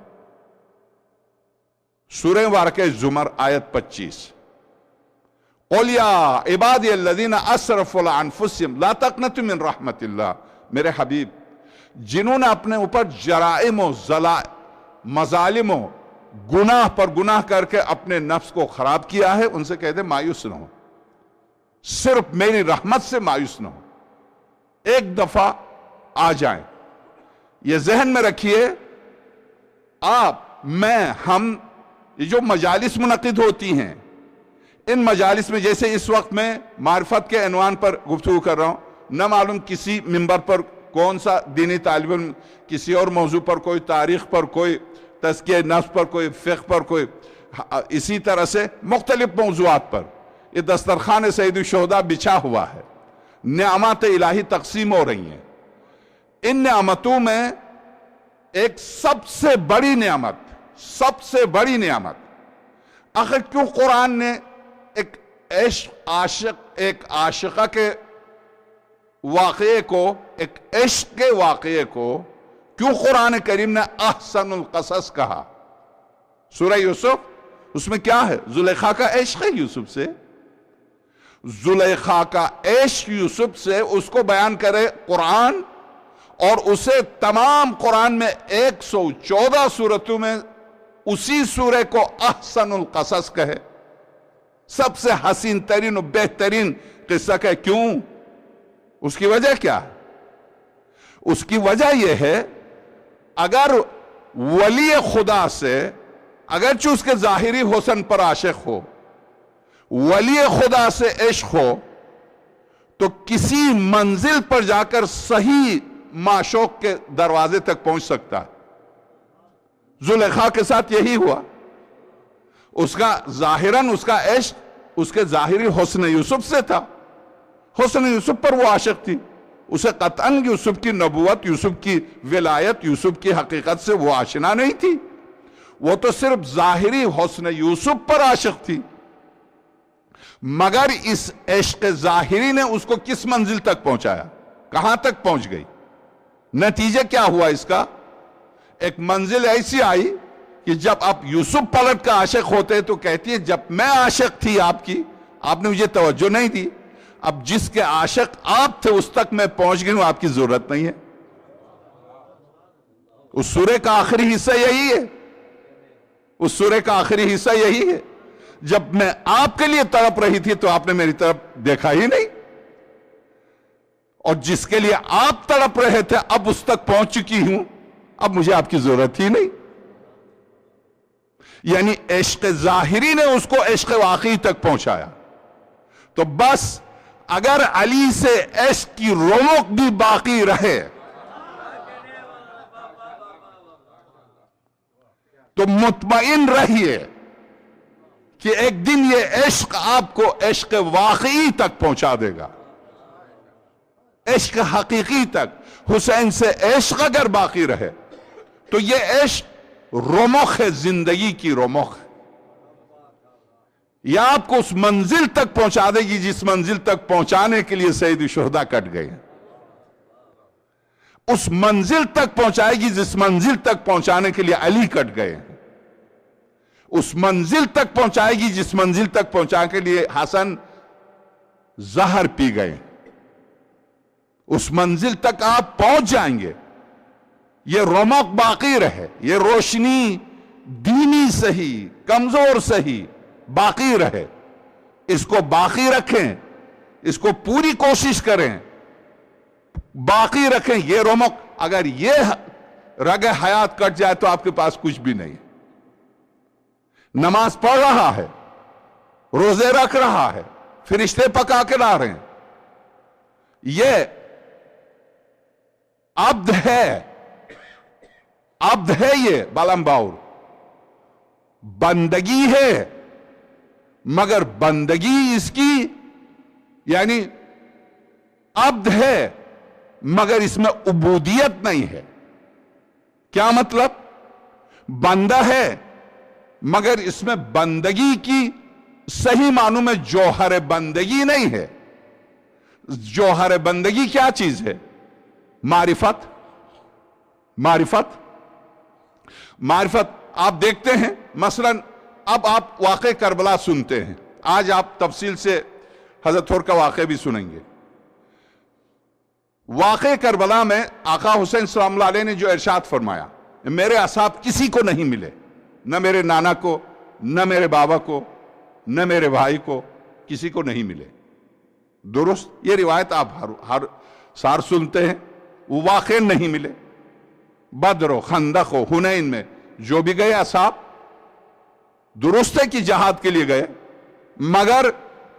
سورہ بارکہ زمر آیت 25، قُلْ يَا عِبَادِيَ الَّذِينَ أَسْرَفُوا عَلَىٰ أَنفُسِهِمْ لَا تَقْنَطُوا مِن رَحْمَةِ اللَّهِ، میرے حبیب جنہوں نے اپنے اوپر جرائم و مظالم و گناہ پر گناہ کر کے اپنے نفس کو خراب کیا ہے، ان سے کہہ دے مایوس نہ ہو، صرف میری رحمت سے مایوس نہ ہو، ایک دفعہ آ جائیں۔ یہ ذہن میں رکھیے، آپ، میں، ہم، یہ جو مجالس منعقد ہوتی ہیں، ان مجالس میں جیسے اس وقت میں معرفت کے عنوان پر گفتگو کر رہا ہوں، نہ معلوم کسی منبر پر کون سا دینی طالب علم کسی اور موضوع پر، کوئی تاریخ پر، کوئی تزکیہ نفس پر، کوئی فقہ پر، کوئی اسی طرح سے مختلف موضوعات پر یہ دسترخوان سید الشہداء بچھا ہوا ہے، نعمات الہی تقسیم ہو رہی ہیں۔ ان نعمتوں میں ایک سب سے بڑی نعمت، آخر کیوں قرآن نے ایک عاشقہ کے واقعے کو، ایک عشق کے واقعے کو کیوں قرآن کریم نے احسن القصص کہا؟ سورہ یوسف، اس میں کیا ہے؟ زلیخا کا عشق ہے یوسف سے، زلیخا کا عشق یوسف سے، اس کو بیان کرے قرآن، اور اسے تمام قرآن میں 114 سورتوں میں اسی سورہ کو احسن القصص کہے، سب سے حسین ترین و بہترین قصہ کہے۔ کیوں؟ اس کی وجہ کیا ہے؟ اس کی وجہ یہ ہے، اگر ولی خدا سے، اگرچہ اس کے ظاہری حسن پر عاشق ہو، ولی خدا سے عشق ہو، تو کسی منزل پر جا کر صحیح معشوق کے دروازے تک پہنچ سکتا ہے۔ زلیخا کے ساتھ یہی ہوا، اس کا ظاہراً اس کا عشق اس کے ظاہری حسن یوسف سے تھا، حسن یوسف پر وہ عاشق تھی، اسے قطعاً یوسف کی نبوت، یوسف کی ولایت، یوسف کی حقیقت سے وہ آشنا نہیں تھی، وہ تو صرف ظاہری حسن یوسف پر عاشق تھی، مگر اس عشق ظاہری نے اس کو کس منزل تک پہنچایا، کہاں تک پہنچ گئی؟ نتیجہ کیا ہوا اس کا؟ ایک منزل ایسی آئی کہ جب آپ یوسف پلٹ کا عاشق ہوتے تو کہتی ہے جب میں عاشق تھی آپ کی، آپ نے مجھے توجہ نہیں دی، اب جس کے عاشق آپ تھے اس تک میں پہنچ گئی ہوں، آپ کی ضرورت نہیں ہے۔ اس سورے کا آخری حصہ یہی ہے، اس سورے کا آخری حصہ یہی ہے، جب میں آپ کے لیے تڑپ رہی تھی تو آپ نے میری طرف دیکھا ہی نہیں، اور جس کے لیے آپ تڑپ رہے تھے اب اس تک پہنچ چکی ہوں، اب مجھے آپ کی ضرورت ہی نہیں۔ یعنی عشق ظاہری نے اس کو عشق واقعی تک پہنچایا۔ تو بس اگر علی سے عشق کی رونق بھی باقی رہے تو مطمئن رہیے کہ ایک دن یہ عشق آپ کو عشق واقعی تک پہنچا دے گا، عشق حقیقی تک۔ حسین سے عشق اگر باقی رہے تو یہ عشق رمق ہے، زندگی کی رمق ہے، یہ آپ کو اس منزل تک پہنچا دے گی جس منزل تک پہنچانے کے لیے سید الشہداء کٹ گئے، اس منزل تک پہنچائے گی جس منزل تک پہنچانے کے لیے علی کٹ گئے، اس منزل تک پہنچائے گی جس منزل تک پہنچانے کے لیے حسن زہر پی گئے، اس منزل تک آپ پہنچ جائیں گے۔ یہ رونق باقی رہے، یہ روشنی دینی صحیح کمزور صحیح باقی رہے، اس کو باقی رکھیں، اس کو پوری کوشش کریں، باقی رکھیں یہ رونق۔ اگر یہ رگ حیات کٹ جائے تو آپ کے پاس کچھ بھی نہیں۔ نماز پڑھ رہا ہے، روزے رکھ رہا ہے، فرشتے پکا کے لا رہے ہیں، یہ عبد ہے، عبد ہے، یہ بالم باور بندگی ہے، مگر بندگی اس کی یعنی عبد ہے مگر اس میں عبودیت نہیں ہے۔ کیا مطلب؟ بندہ ہے مگر اس میں بندگی کی صحیح معنوں میں جوہر بندگی نہیں ہے۔ جوہر بندگی کیا چیز ہے؟ معرفت، معرفت، معرفت۔ آپ دیکھتے ہیں مثلا اب آپ واقع کربلا سنتے ہیں، آج آپ تفصیل سے حضرت تھور کا واقع بھی سنیں گے۔ واقع کربلا میں آقا حسین سلام اللہ علیہ نے جو ارشاد فرمایا، میرے اصحاب کسی کو نہیں ملے، نہ میرے نانا کو، نہ میرے بابا کو، نہ میرے بھائی کو، کسی کو نہیں ملے۔ درست یہ روایت آپ ہر سال سنتے ہیں، وہ واقع نہیں ملے۔ بدر و خندق و حنین میں جو بھی گئے اصحاب درست ہے کہ جہاد کے لیے گئے، مگر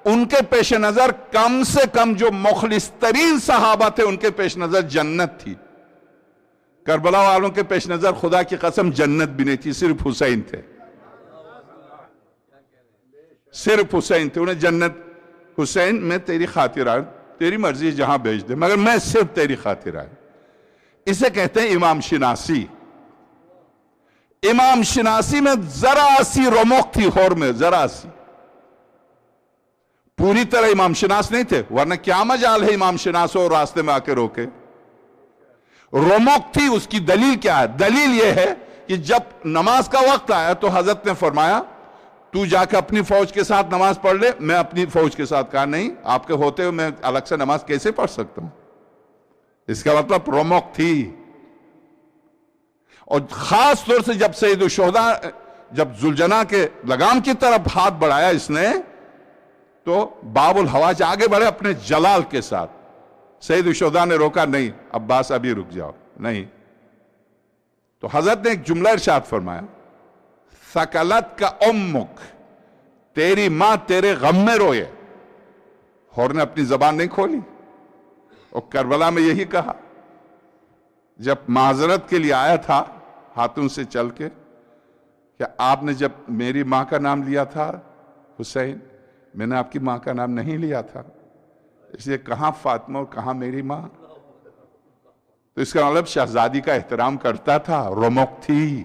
ان کے پیش نظر کم سے کم جو مخلص ترین صحابہ تھے ان کے پیش نظر جنت تھی۔ کربلا والوں کے پیش نظر خدا کی قسم جنت بھی نہیں تھی، صرف حسین تھے، صرف حسین تھے، انہیں جنت۔ حسین میں تیری خاطر آیا، تیری مرضی جہاں بھیج دے، مگر میں صرف تیری خاطر آیا۔ اسے کہتے ہیں امام شناسی۔ امام شناسی میں ذرا سی رمق تھی، ہور میں ذرا سی، پوری طرح امام شناس نہیں تھے، ورنہ کیا مجال ہے امام شناس اور راستے میں آ کے روکے۔ رمق تھی، اس کی دلیل کیا ہے؟ دلیل یہ ہے کہ جب نماز کا وقت آیا تو حضرت نے فرمایا تو جا کے اپنی فوج کے ساتھ نماز پڑھ لے۔ میں اپنی فوج کے ساتھ کہا نہیں، آپ کے ہوتے ہوئے میں الگ سے نماز کیسے پڑھ سکتا ہوں؟ اس کا مطلب رمق تھی۔ اور خاص طور سے جب سید الشہداء جب ذوالجناح کے لگام کی طرف ہاتھ بڑھایا اس نے تو باب الحواج آگے بڑھے اپنے جلال کے ساتھ۔ سید الشہداء نے روکا، نہیں عباس ابھی رک جاؤ، نہیں۔ تو حضرت نے ایک جملہ ارشاد فرمایا، ثقلت کا امک، تیری ماں تیرے غم میں روئے۔ ہور نے اپنی زبان نہیں کھولی، اور کربلا میں یہی کہا جب معذرت کے لیے آیا تھا ہاتھوں سے چل کے کہ آپ نے جب میری ماں کا نام لیا تھا حسین، میں نے آپ کی ماں کا نام نہیں لیا تھا، اس لیے کہاں فاطمہ اور کہاں میری ماں؟ تو اس کا مطلب شہزادی کا احترام کرتا تھا، رمق تھی،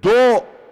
2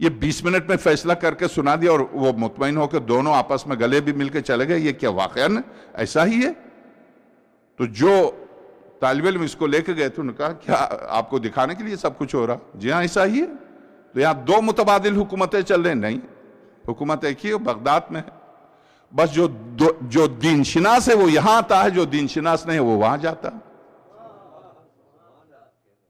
یہ 20 منٹ میں فیصلہ کر کے سنا دیا اور وہ مطمئن ہو کہ دونوں آپس میں گلے بھی مل کے چلے گئے. یہ کیا واقعاً ایسا ہی ہے؟ تو جو طالب علم اس کو لے کے گئے تھے انہوں نے کہا کیا آپ کو دکھانے کے لیے سب کچھ ہو رہا؟ جی ہاں ایسا ہی ہے. تو یہاں 2 متبادل حکومتیں چل رہے ہیں؟ نہیں، حکومت ایک ہی ہے، بغداد میں ہے. بس جو دین شناس ہے وہ یہاں آتا ہے، جو دین شناس نہیں ہے وہ وہاں جاتا ہے.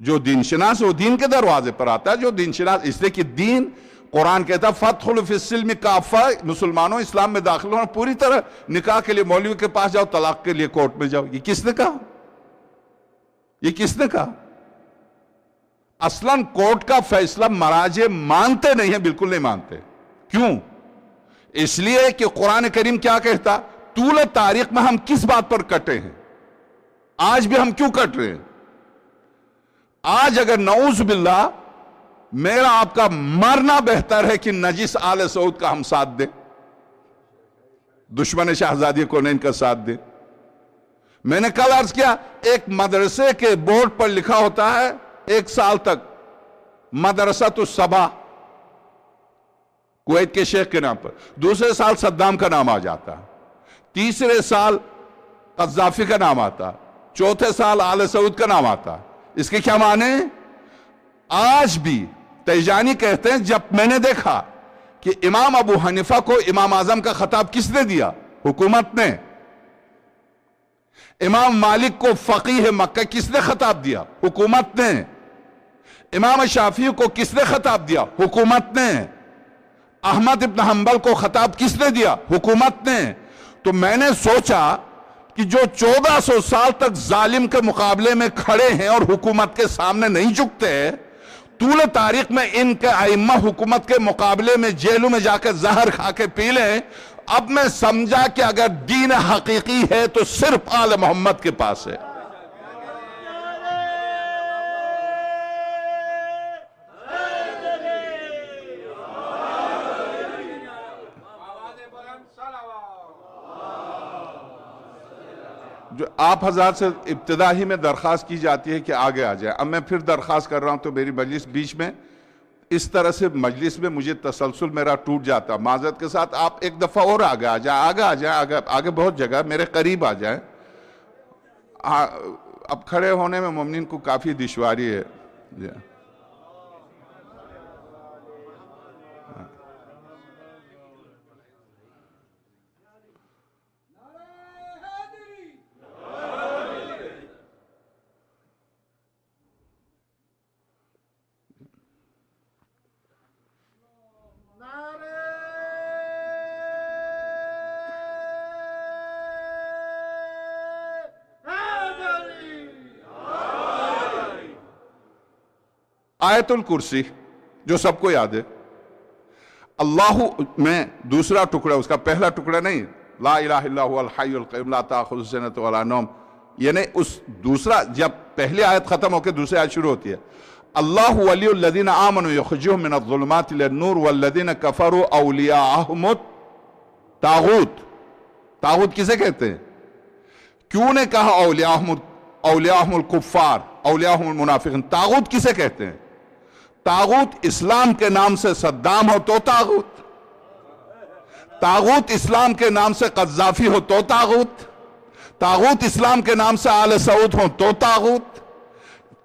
جو دین شناس وہ دین کے دروازے پر آتا ہے، جو دین شناس، اس لیے کہ دین قرآن کہتا ہے فَادْخُلُوا فِي السِّلْمِ کَافَّةً، مسلمانوں اسلام میں داخل ہونا پوری طرح. نکاح کے لیے مولوی کے پاس جاؤ، طلاق کے لیے کورٹ میں جاؤ. یہ کس نے کہا؟ یہ کس نے کہا؟ اصلاً کورٹ کا فیصلہ مراجع مانتے نہیں ہیں، بالکل نہیں مانتے. کیوں؟ اس لیے کہ قرآن کریم کیا کہتا؟ طول تاریخ میں ہم کس بات پر کٹے ہیں؟ آج بھی ہم کیوں کٹ رہے ہیں؟ آج اگر نعوذ باللہ میرا آپ کا مرنا بہتر ہے کہ نجس آل سعود کا ہم ساتھ دیں، دشمن شہزادی کونین کا ساتھ دیں. میں نے کل عرض کیا ایک مدرسے کے بورڈ پر لکھا ہوتا ہے 1 سال تک مدرسۃ الصبا کویت کے شیخ کے نام پر، دوسرے سال صدام کا نام آ جاتا، تیسرے سال قذافی کا نام آتا، چوتھے سال آل سعود کا نام آتا. اس کے کیا معنی؟ آج بھی تیجانی کہتے ہیں جب میں نے دیکھا کہ امام ابو حنیفہ کو امام اعظم کا خطاب کس نے دیا؟ حکومت نے. امام مالک کو فقیہ مکہ کس نے خطاب دیا؟ حکومت نے. امام شافعی کو کس نے خطاب دیا؟ حکومت نے. احمد ابن حنبل کو خطاب کس نے دیا؟ حکومت نے. تو میں نے سوچا کہ جو 1400 سال تک ظالم کے مقابلے میں کھڑے ہیں اور حکومت کے سامنے نہیں جھکتے، طول تاریخ میں ان کے ائمہ حکومت کے مقابلے میں جیلوں میں جا کے زہر کھا کے پی لیں. اب میں سمجھا کہ اگر دین حقیقی ہے تو صرف آل محمد کے پاس ہے. جو آپ حضرات سے ابتدا ہی میں درخواست کی جاتی ہے کہ آگے آ جائیں. اب میں پھر درخواست کر رہا ہوں تو میری مجلس بیچ میں اس طرح سے مجلس میں مجھے تسلسل میرا ٹوٹ جاتا. معذرت کے ساتھ آپ ایک دفعہ اور آگے آ جائیں، آگے آ جائیں، آگے بہت جگہ میرے قریب آ جائیں. اب کھڑے ہونے میں مومنین کو کافی دشواری ہے. آیت الکرسی جو سب کو یاد ہے، اللہ میں دوسرا ٹکڑا، اس کا پہلا ٹکڑا نہیں، لا الہ الا هو الحی القیوم لا تأخذہ سنۃ ولا نوم، یعنی اس دوسرا جب پہلی آیت ختم ہو کے دوسری آیت شروع ہوتی ہے، اللہ ولی الذین آمنوا یخرجہم من الظلمات الی النور والذین کفروا اولیاءہم الطاغوت. طاغوت کسے کہتے ہیں؟ کیوں نے کہا اولیاءہم الکفار، اولیاءہم المنافقین؟ طاغوت کسے کہتے ہیں؟ طاغوت اسلام کے نام سے صدام ہو تو طاغوت، طاغوت اسلام کے نام سے قذافی ہو تو طاغوت، طاغوت اسلام کے نام سے آل سعود ہو تو طاغوت،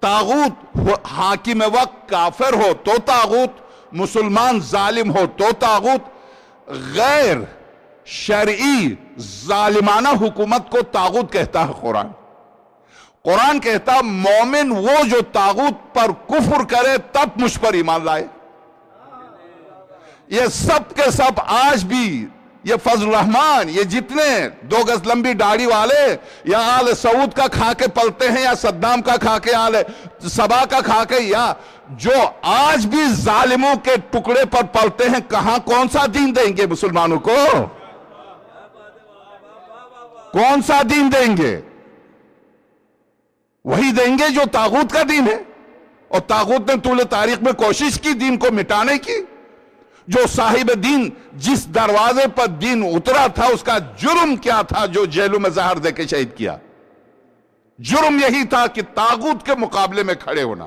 طاغوت حاکم وقت کافر ہو تو طاغوت، مسلمان ظالم ہو تو طاغوت. غیر شرعی ظالمانہ حکومت کو طاغوت کہتا ہے قرآن. قرآن کہتا مومن وہ جو طاغوت پر کفر کرے تب مجھ پر ایمان لائے. یہ سب کے سب آج بھی یہ فضل الرحمان، یہ جتنے 2 گز لمبی داڑھی والے یا آل سعود کا کھا کے پلتے ہیں یا صدام کا کھا کے آل سبا کا کھا کے، یا جو آج بھی ظالموں کے ٹکڑے پر پلتے ہیں، کہاں کون سا دین دیں گے مسلمانوں کو؟ کون سا دین دیں گے؟ وہی دیں گے جو طاغوت کا دین ہے. اور طاغوت نے طول تاریخ میں کوشش کی دین کو مٹانے کی. جو صاحب دین جس دروازے پر دین اترا تھا اس کا جرم کیا تھا جو جیلوں میں زہر دے کے شہید کیا؟ جرم یہی تھا کہ طاغوت کے مقابلے میں کھڑے ہونا.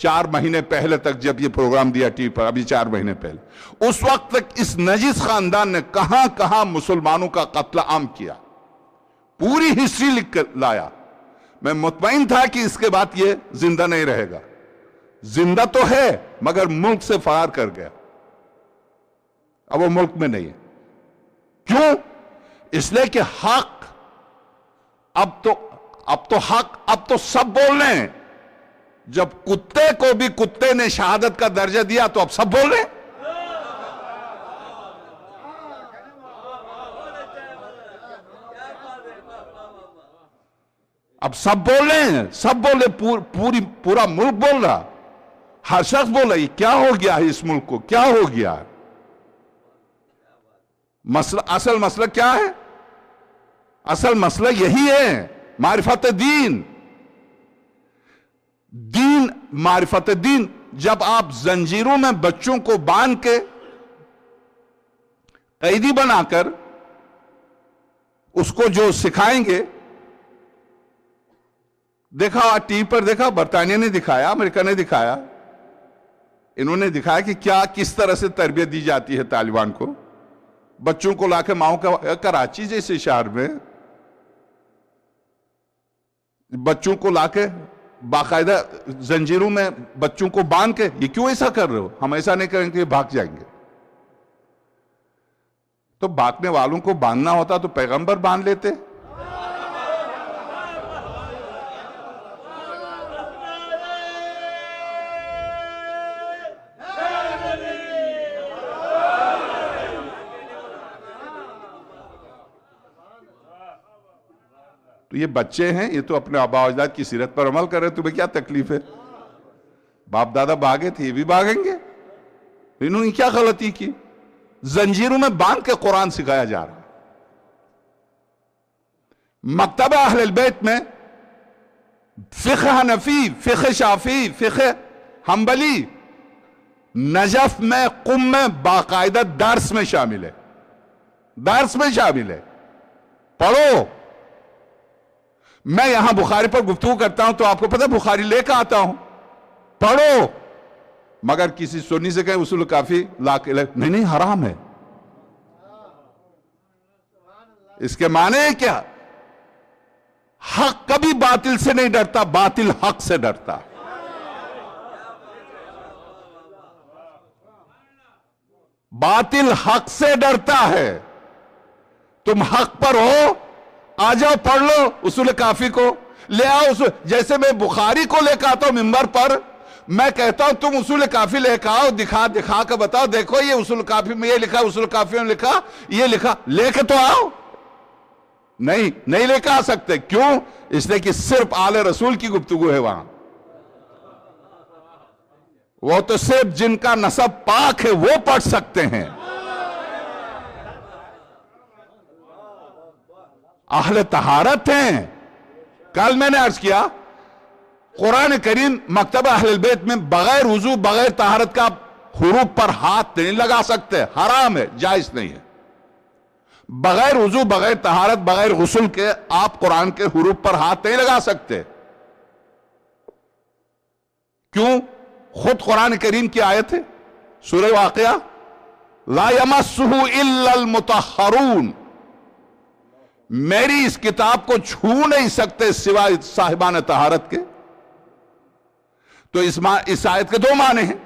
4 مہینے پہلے تک جب یہ پروگرام دیا ٹی وی پر، ابھی 4 مہینے پہلے، اس وقت تک اس نجس خاندان نے کہاں کہاں مسلمانوں کا قتل عام کیا، پوری ہسٹری لکھ کر لایا۔ میں مطمئن تھا کہ اس کے بعد یہ زندہ نہیں رہے گا، زندہ تو ہے مگر ملک سے فرار کر گیا، اب وہ ملک میں نہیں ہے۔ کیوں؟ اس لیے کہ حق اب تو سب بول رہے ہیں۔ جب کتے کو بھی کتے نے شہادت کا درجہ دیا تو اب سب بول رہے ہیں۔ اب سب بول رہے ہیں، سب بول رہے، پورا ملک بول رہا، ہر شخص بول رہا ہے کیا ہو گیا ہے اس ملک کو، کیا ہو گیا ہے؟ اصل مسئلہ کیا ہے؟ اصل مسئلہ یہی ہے، معرفت دین۔ معرفت دین۔ جب آپ زنجیروں میں بچوں کو باندھ کے قیدی بنا کر اس کو جو سکھائیں گے، دیکھا ٹی وی پر، دیکھا برطانیہ نے دکھایا، امریکہ نے دکھایا، انہوں نے دکھایا کہ کس طرح سے تربیت دی جاتی ہے طالبان کو۔ بچوں کو لا کے ماؤں کا، کراچی جیسے شہر میں بچوں کو لا کے باقاعدہ زنجیروں میں بچوں کو باندھ کے، یہ کیوں ایسا کر رہے ہو؟ ہم ایسا نہیں کریں کہ یہ بھاگ جائیں گے۔ تو بھاگنے والوں کو باندھنا ہوتا تو پیغمبر باندھ لیتے۔ تو یہ بچے ہیں، یہ تو اپنے آبا و اجداد کی سیرت پر عمل کر رہے، تمہیں کیا تکلیف ہے؟ باپ دادا بھاگے تھے، یہ بھی بھاگیں گے۔ انہوں نے کیا غلطی کی؟ زنجیروں میں باندھ کے قرآن سکھایا جا رہا ہے۔ مکتبہ اہل البیت میں فقہ حنفی، فقہ شافعی، فقہ حنبلی نجف میں، قم میں باقاعدہ درس میں شامل ہے، درس میں شامل ہے۔ پڑھو۔ میں یہاں بخاری پر گفتگو کرتا ہوں تو آپ کو پتہ بخاری لے کے آتا ہوں، پڑھو۔ مگر کسی سنی سے کہیں اصول کافی لا کے نہیں، حرام ہے۔ اس کے معنی ہے کیا؟ حق کبھی باطل سے نہیں ڈرتا، باطل حق سے ڈرتا۔ باطل حق سے ڈرتا ہے۔ تم حق پر ہو، آ جاؤ پڑھ لو اصول کافی کو، لے آؤ۔ جیسے میں بخاری کو لے کے آتا ہوں منبر پر، میں کہتا ہوں تم اصول کافی لے کے آؤ، دکھا کے بتاؤ، دیکھو یہ اصول کافی میں یہ لکھا، اصول کافی میں لکھا، یہ لکھا، لے کے تو آؤ۔ نہیں لے کے آ سکتے۔ کیوں؟ اس لیے کہ صرف آل رسول کی گفتگو ہے وہاں۔ وہ تو صرف جن کا نسب پاک ہے وہ پڑھ سکتے ہیں۔ اہل طہارت ہیں۔ کل میں نے عرض کیا، قرآن کریم مکتبہ اہل البیت میں بغیر وضو، بغیر طہارت کا حروف پر ہاتھ نہیں لگا سکتے، حرام ہے، جائز نہیں ہے۔ بغیر وضو، بغیر طہارت، بغیر غسل کے آپ قرآن کے حروف پر ہاتھ نہیں لگا سکتے۔ کیوں؟ خود قرآن کریم کی آیت ہے، سورہ واقعہ، لا یمسہ الا المطہرون، میری اس کتاب کو چھو نہیں سکتے سوائے صاحبان طہارت کے۔ تو اس آیت کے 2 معنی ہیں،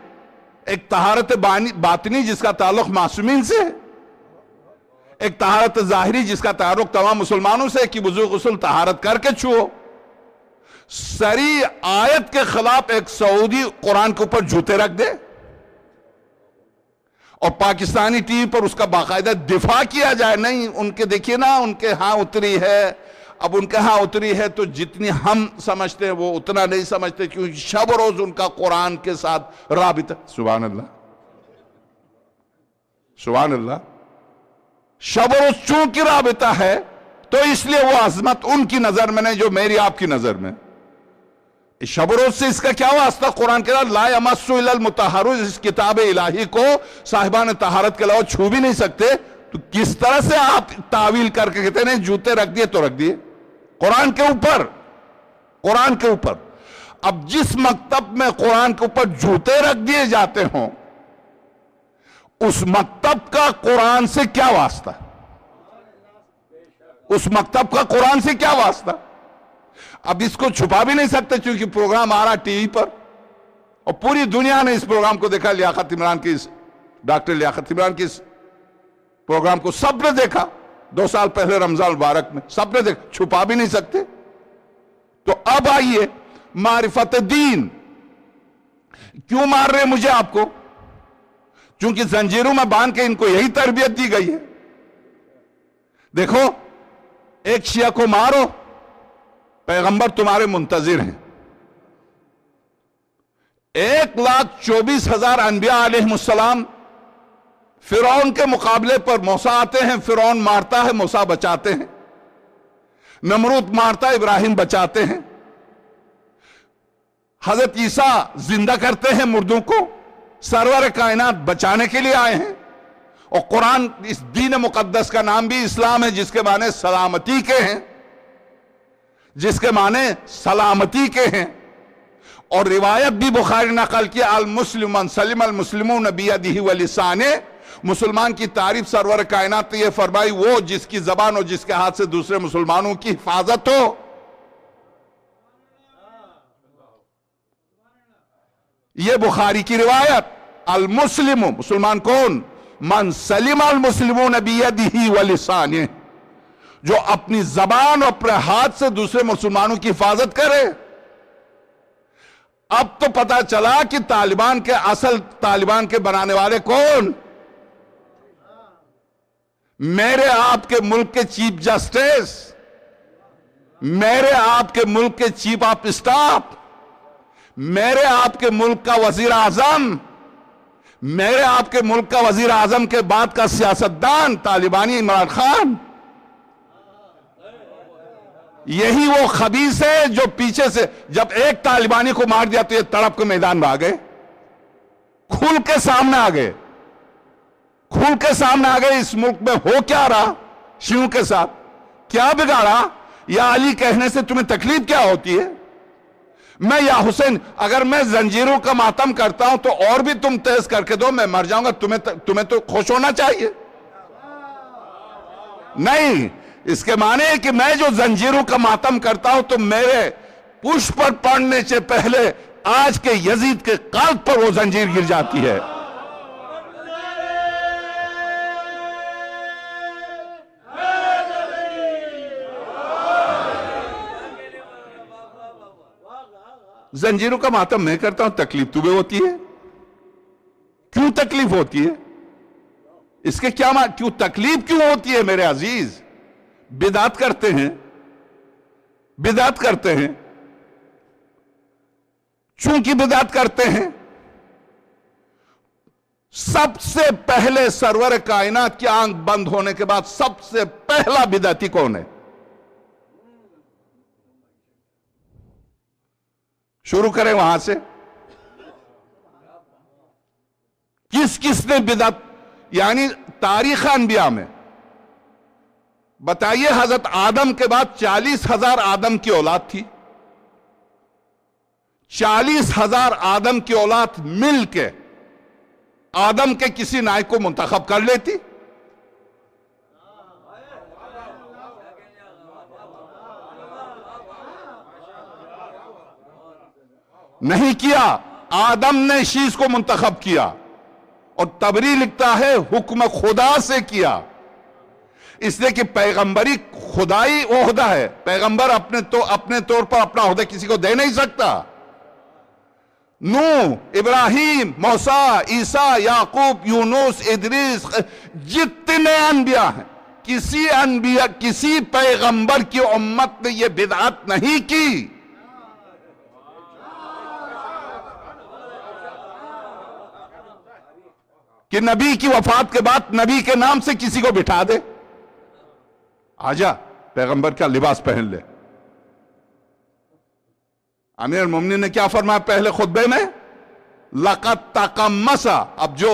ایک طہارت باطنی جس کا تعلق معصومین سے ہے، ایک طہارت ظاہری جس کا تعلق تمام مسلمانوں سے ہے کہ وضو غسل طہارت کر کے چھو۔ سری آیت کے خلاف ایک سعودی قرآن کے اوپر جوتے رکھ دے اور پاکستانی ٹی وی پر اس کا باقاعدہ دفاع کیا جائے، نہیں ان کے دیکھیے نا، ان کے ہاں اتری ہے، اب ان کے ہاں اتری ہے تو جتنی ہم سمجھتے ہیں وہ اتنا نہیں سمجھتے، کیونکہ شب و روز ان کا قرآن کے ساتھ رابطہ۔ سبحان اللہ، سبحان اللہ۔ شب و روز چونکہ رابطہ ہے تو اس لیے وہ عظمت ان کی نظر میں نہیں جو میری آپ کی نظر میں۔ شب و روز سے اس کا کیا واسطہ؟ قرآن کے لا یمس الا المطہرون، اس کتاب الہی کو صاحبان طہارت کے علاوہ چھو بھی نہیں سکتے۔ تو کس طرح سے آپ تعویل کر کے کہتے ہیں جوتے رکھ دیے تو رکھ دیے قرآن کے اوپر، قرآن کے اوپر۔ اب جس مکتب میں قرآن کے اوپر جوتے رکھ دیے جاتے ہوں اس مکتب کا قرآن سے کیا واسطہ؟ اس مکتب کا قرآن سے کیا واسطہ؟ اب اس کو چھپا بھی نہیں سکتے چونکہ پروگرام آ رہا ٹی وی پر اور پوری دنیا نے اس پروگرام کو دیکھا. لیاقت عمران کی ڈاکٹر لیاقت عمران کی پروگرام کو سب نے دیکھا 2 سال پہلے رمضان مبارک میں, سب نے دیکھا, چھپا بھی نہیں سکتے. تو اب آئیے معرفت دین. کیوں مار رہے مجھے آپ کو؟ چونکہ زنجیروں میں باندھ کے ان کو یہی تربیت دی گئی ہے. دیکھو ایک شیعہ کو مارو, پیغمبر تمہارے منتظر ہیں. 1,24,000 انبیاء علیہ السلام فرعون کے مقابلے پر موسیٰ آتے ہیں, فرعون مارتا ہے, موسیٰ بچاتے ہیں. نمرود مارتا ہے, ابراہیم بچاتے ہیں. حضرت عیسیٰ زندہ کرتے ہیں مردوں کو, سرور کائنات بچانے کے لیے آئے ہیں. اور قرآن اس دین مقدس کا نام بھی اسلام ہے, جس کے معنی سلامتی کے ہیں, جس کے معنی سلامتی کے ہیں. اور روایت بھی بخاری نقل کی المسلم من سلم المسلمون بیدہ ولسانہ, مسلمان کی تعریف سرور کائنات نے یہ فرمائی وہ جس کی زبان اور جس کے ہاتھ سے دوسرے مسلمانوں کی حفاظت ہو. یہ بخاری کی روایت. المسلم مسلمان کون؟ من سلم المسلمون بیدہ ولسانہ, جو اپنی زبان اور اپنے ہاتھ سے دوسرے مسلمانوں کی حفاظت کرے. اب تو پتا چلا کہ طالبان کے اصل طالبان کے بنانے والے کون؟ میرے آپ کے ملک کے چیف جسٹس, میرے آپ کے ملک کے چیف آف اسٹاف, میرے آپ کے ملک کا وزیر اعظم, میرے آپ کے ملک کا وزیر اعظم کے بعد کا سیاستدان طالبانی عمران خان. یہی وہ خبیث ہے جو پیچھے سے جب ایک طالبانی کو مار دیا تو یہ تڑپ کے میدان میں آ گئے, کھل کے سامنے آ گئے, کھل کے سامنے آ گئے. اس ملک میں ہو کیا رہا شیعوں کے ساتھ؟ کیا بگاڑا؟ یا علی کہنے سے تمہیں تکلیف کیا ہوتی ہے؟ میں یا حسین اگر میں زنجیروں کا ماتم کرتا ہوں تو اور بھی تم تیز کر کے دو, میں مر جاؤں گا. تمہیں تو خوش ہونا چاہیے. نہیں, اس کے معنی ہے کہ میں جو زنجیروں کا ماتم کرتا ہوں تو میرے پش پر پڑنے سے پہلے آج کے یزید کے قلب پر وہ زنجیر گر جاتی ہے. زنجیروں کا ماتم میں کرتا ہوں, تکلیف تمہیں ہوتی ہے. کیوں تکلیف ہوتی ہے؟ اس کے کیا کیوں تکلیف کیوں ہوتی ہے میرے عزیز؟ بدعت کرتے ہیں, بدعت کرتے ہیں. چونکہ بدعت کرتے ہیں, سب سے پہلے سرور کائنات کی آنکھ بند ہونے کے بعد سب سے پہلا بدعتی کون ہے؟ شروع کریں وہاں سے. کس نے بدعت, یعنی تاریخ انبیاء میں بتائیے حضرت آدم کے بعد 40,000 آدم کی اولاد تھی. 40,000 آدم کی اولاد مل کے آدم کے کسی نائب کو منتخب کر لیتی؟ نہیں کیا. آدم نے شیش کو منتخب کیا, اور تبری لکھتا ہے حکم خدا سے کیا. اس لیے کہ پیغمبری خدائی عہدہ ہے, پیغمبر اپنے طور پر اپنا عہدہ کسی کو دے نہیں سکتا. نوح, ابراہیم, موسیٰ, عیسیٰ, یعقوب, یونس, ادریس, جتنے انبیاء ہیں, کسی پیغمبر کی امت نے یہ بدعت نہیں کی. کہ نبی کی وفات کے بعد نبی کے نام سے کسی کو بٹھا دے, آجا پیغمبر کا لباس پہن لے. امیر المومنین نے کیا فرمایا پہلے خطبے میں؟ لَقَدْ تَقَمَّسَ. اب جو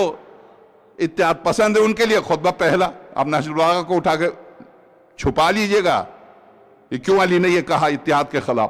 اتحاد پسند ہے ان کے لیے خطبہ پہلا. اب ناشر البلاغہ کو اٹھا کے چھپا لیجئے گا, یہ کیوں علی نے یہ کہا اتحاد کے خلاف.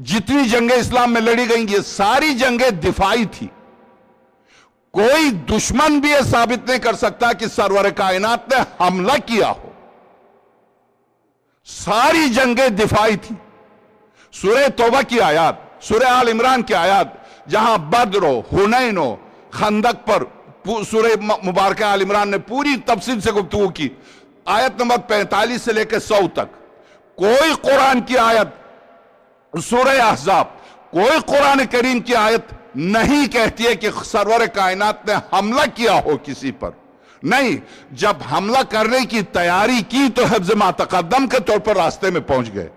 جتنی جنگیں اسلام میں لڑی گئیں یہ ساری جنگیں دفاعی تھی. کوئی دشمن بھی یہ ثابت نہیں کر سکتا کہ سرور کائنات نے حملہ کیا ہو. ساری جنگیں دفاعی تھی. سورہ توبہ کی آیات، سورہ آل عمران کی آیات، جہاں بدر ہو، حنین ہو، خندق پر سورہ مبارکہ آل عمران نے پوری تفصیل سے گفتگو کی. آیت نمبر 45 سے لے کے 100 تک کوئی قرآن کی آیت، سورہ احزاب، کوئی قرآن کریم کی آیت نہیں کہتی ہے کہ سرور کائنات نے حملہ کیا ہو کسی پر. نہیں، جب حملہ کرنے کی تیاری کی تو حفظ ما تقدم کے طور پر راستے میں پہنچ گئے،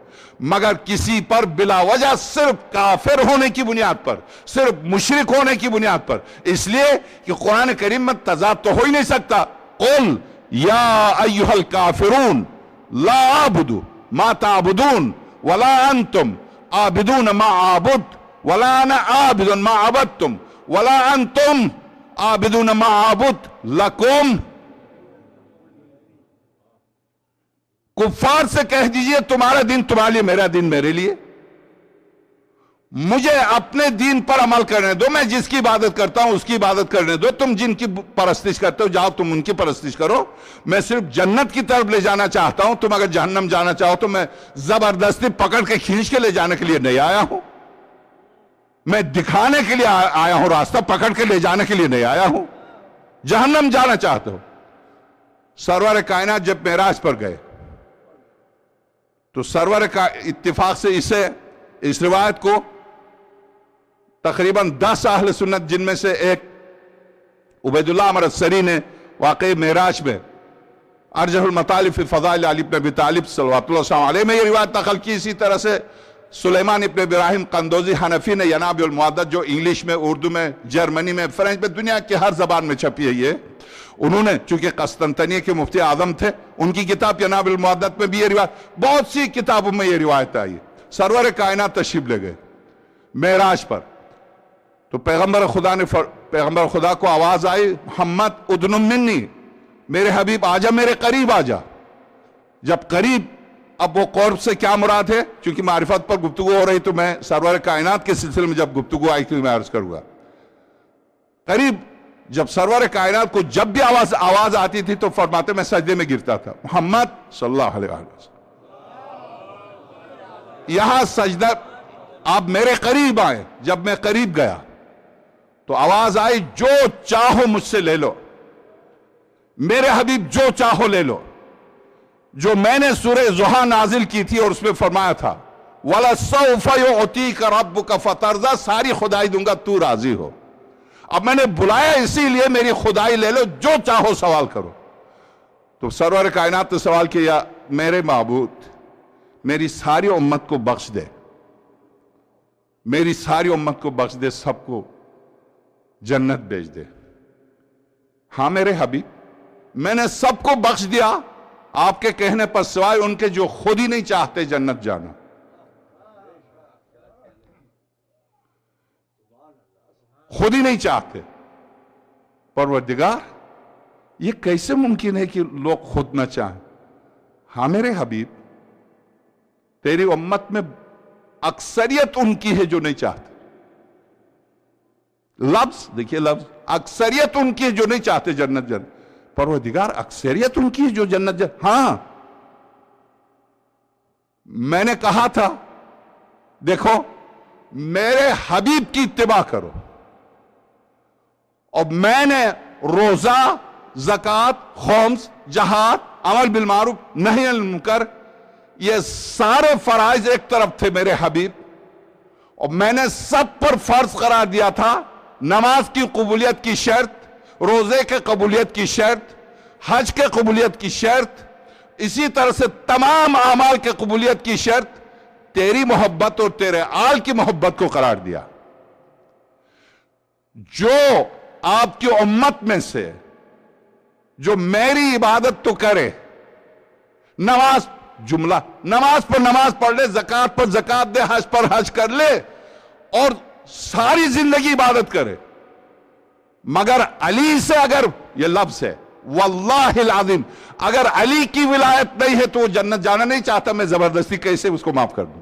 مگر کسی پر بلا وجہ صرف کافر ہونے کی بنیاد پر، صرف مشرک ہونے کی بنیاد پر، اس لیے کہ قرآن کریم میں تضاد تو ہو ہی نہیں سکتا. قل یا ایھا الکافرون لا اعبد ما تعبدون ولا انتم عابدون ما اعبد ولا انا عابد ما عبدتم ولا انتم عابدون ما اعبد لکم. کفار سے کہہ دیجئے تمہارا دین تمہارے لیے، میرا دین میرے لیے. مجھے اپنے دین پر عمل کرنے دو، میں جس کی عبادت کرتا ہوں اس کی عبادت کرنے دو. تم جن کی پرستش کرتے ہو جاؤ تم ان کی پرستش کرو. میں صرف جنت کی طرف لے جانا چاہتا ہوں. تم اگر جہنم جانا چاہو تو میں زبردستی پکڑ کے کھینچ کے لے جانے کے لیے نہیں آیا ہوں. میں دکھانے کے لیے آیا ہوں، راستہ پکڑ کے لے جانے کے لیے نہیں آیا ہوں. جہنم جانا چاہتے ہو. سرور کائنات جب معراج پر گئے تو سرور کا اتفاق سے اس روایت کو تقریباً 10 اہل سنت، جن میں سے ایک عبید اللہ عمر السری نے واقعی معراج میں ارجح المطالب فی فضائل علی بن ابی طالب صلوات اللہ وسلم علیہ میں یہ روایت نقل کی. اسی طرح سے سلیمان ابن ابراہیم قندوزی حنفی نے ینابع المعدد، جو انگلش میں، اردو میں، جرمنی میں، فرینچ میں، دنیا کی ہر زبان میں چھپی ہے یہ، انہوں نے چونکہ قسطنطنیہ کے مفتی اعظم تھے، ان کی کتاب ینابع المعدد میں بھی یہ روایت، بہت سی کتابوں میں یہ روایت آئی. سرور کائنات تشریف لے گئے معراج پر تو پیغمبر خدا کو آواز آئی، محمد ادن منی، میرے حبیب آجا، میرے قریب آجا. جب قریب، اب وہ قرب سے کیا مراد ہے؟ چونکہ معرفت پر گفتگو ہو رہی تو میں سرور کائنات کے سلسلے میں جب گفتگو آئی تو میں عرض کروں گا. قریب جب سرور کائنات کو جب بھی آواز آتی تھی تو فرماتے میں سجدے میں گرتا تھا. محمد صلی اللہ علیہ وسلم یہاں سجدہ، آپ میرے قریب آئے. جب میں قریب گیا تو آواز آئی، جو چاہو مجھ سے لے لو، میرے حبیب جو چاہو لے لو. جو میں نے سورہ ضحیٰ نازل کی تھی اور اس میں فرمایا تھا وَلَسَوْفَ يُعْتِيكَ رَبُّكَ فَتَرْضَىٰ، ساری خدائی دوں گا تو راضی ہو. اب میں نے بلایا اسی لیے میری خدائی لے لو، جو چاہو سوال کرو. تو سرور کائنات نے سوال کیا، میرے معبود میری ساری امت کو بخش دے، میری ساری امت کو بخش دے، سب کو جنت بھیج دے. ہاں میرے حبیب، میں نے سب کو بخش دیا آپ کے کہنے پر، سوائے ان کے جو خود ہی نہیں چاہتے جنت جانا. خود ہی نہیں چاہتے. پروردگار یہ کیسے ممکن ہے کہ لوگ خود نہ چاہیں؟ ہاں میرے حبیب، تیری امت میں اکثریت ان کی ہے جو نہیں چاہتے. لفظ دیکھیے، لفظ اکثریت ان کی ہے جو نہیں چاہتے جنت جانا. پروردگار اکثریت ان کی ہے جو جنت جانا. ہاں میں نے کہا تھا دیکھو میرے حبیب کی اتباع کرو، اور میں نے روزہ، زکوٰۃ، خمس، جہاد، عمل بالمعروف، نہی عن المنکر، یہ سارے فرائض ایک طرف تھے میرے حبیب، اور میں نے سب پر فرض قرار دیا تھا. نماز کی قبولیت کی شرط، روزے کے قبولیت کی شرط، حج کے قبولیت کی شرط، اسی طرح سے تمام اعمال کے قبولیت کی شرط تیری محبت اور تیرے آل کی محبت کو قرار دیا. جو آپ کی امت میں سے جو میری عبادت تو کرے، نماز، جملہ نماز پر نماز پڑھ لے، زکوٰۃ پر زکوٰۃ دے، حج پر حج کر لے، اور ساری زندگی عبادت کرے، مگر علی سے اگر، یہ لفظ ہے واللہ العظیم، اگر علی کی ولایت نہیں ہے تو وہ جنت جانا نہیں چاہتا. میں زبردستی کیسے اس کو معاف کر دوں؟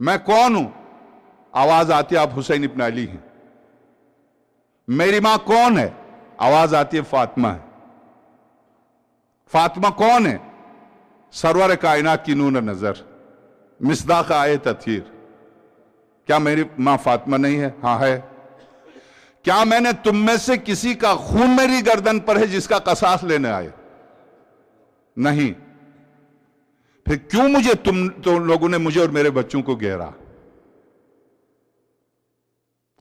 میں کون ہوں؟ آواز آتی ہے آپ حسین ابن علی ہیں. میری ماں کون ہے؟ آواز آتی ہے فاطمہ ہے. فاطمہ کون ہے؟ سرور کائنات کی نور نظر، مصداق آئے تطہیر. کیا میری ماں فاطمہ نہیں ہے؟ ہاں ہے. کیا میں نے تم میں سے کسی کا خون میری گردن پر ہے جس کا قصاص لینے آئے؟ نہیں. پھر کیوں مجھے تم لوگوں نے مجھے اور میرے بچوں کو گھیرا؟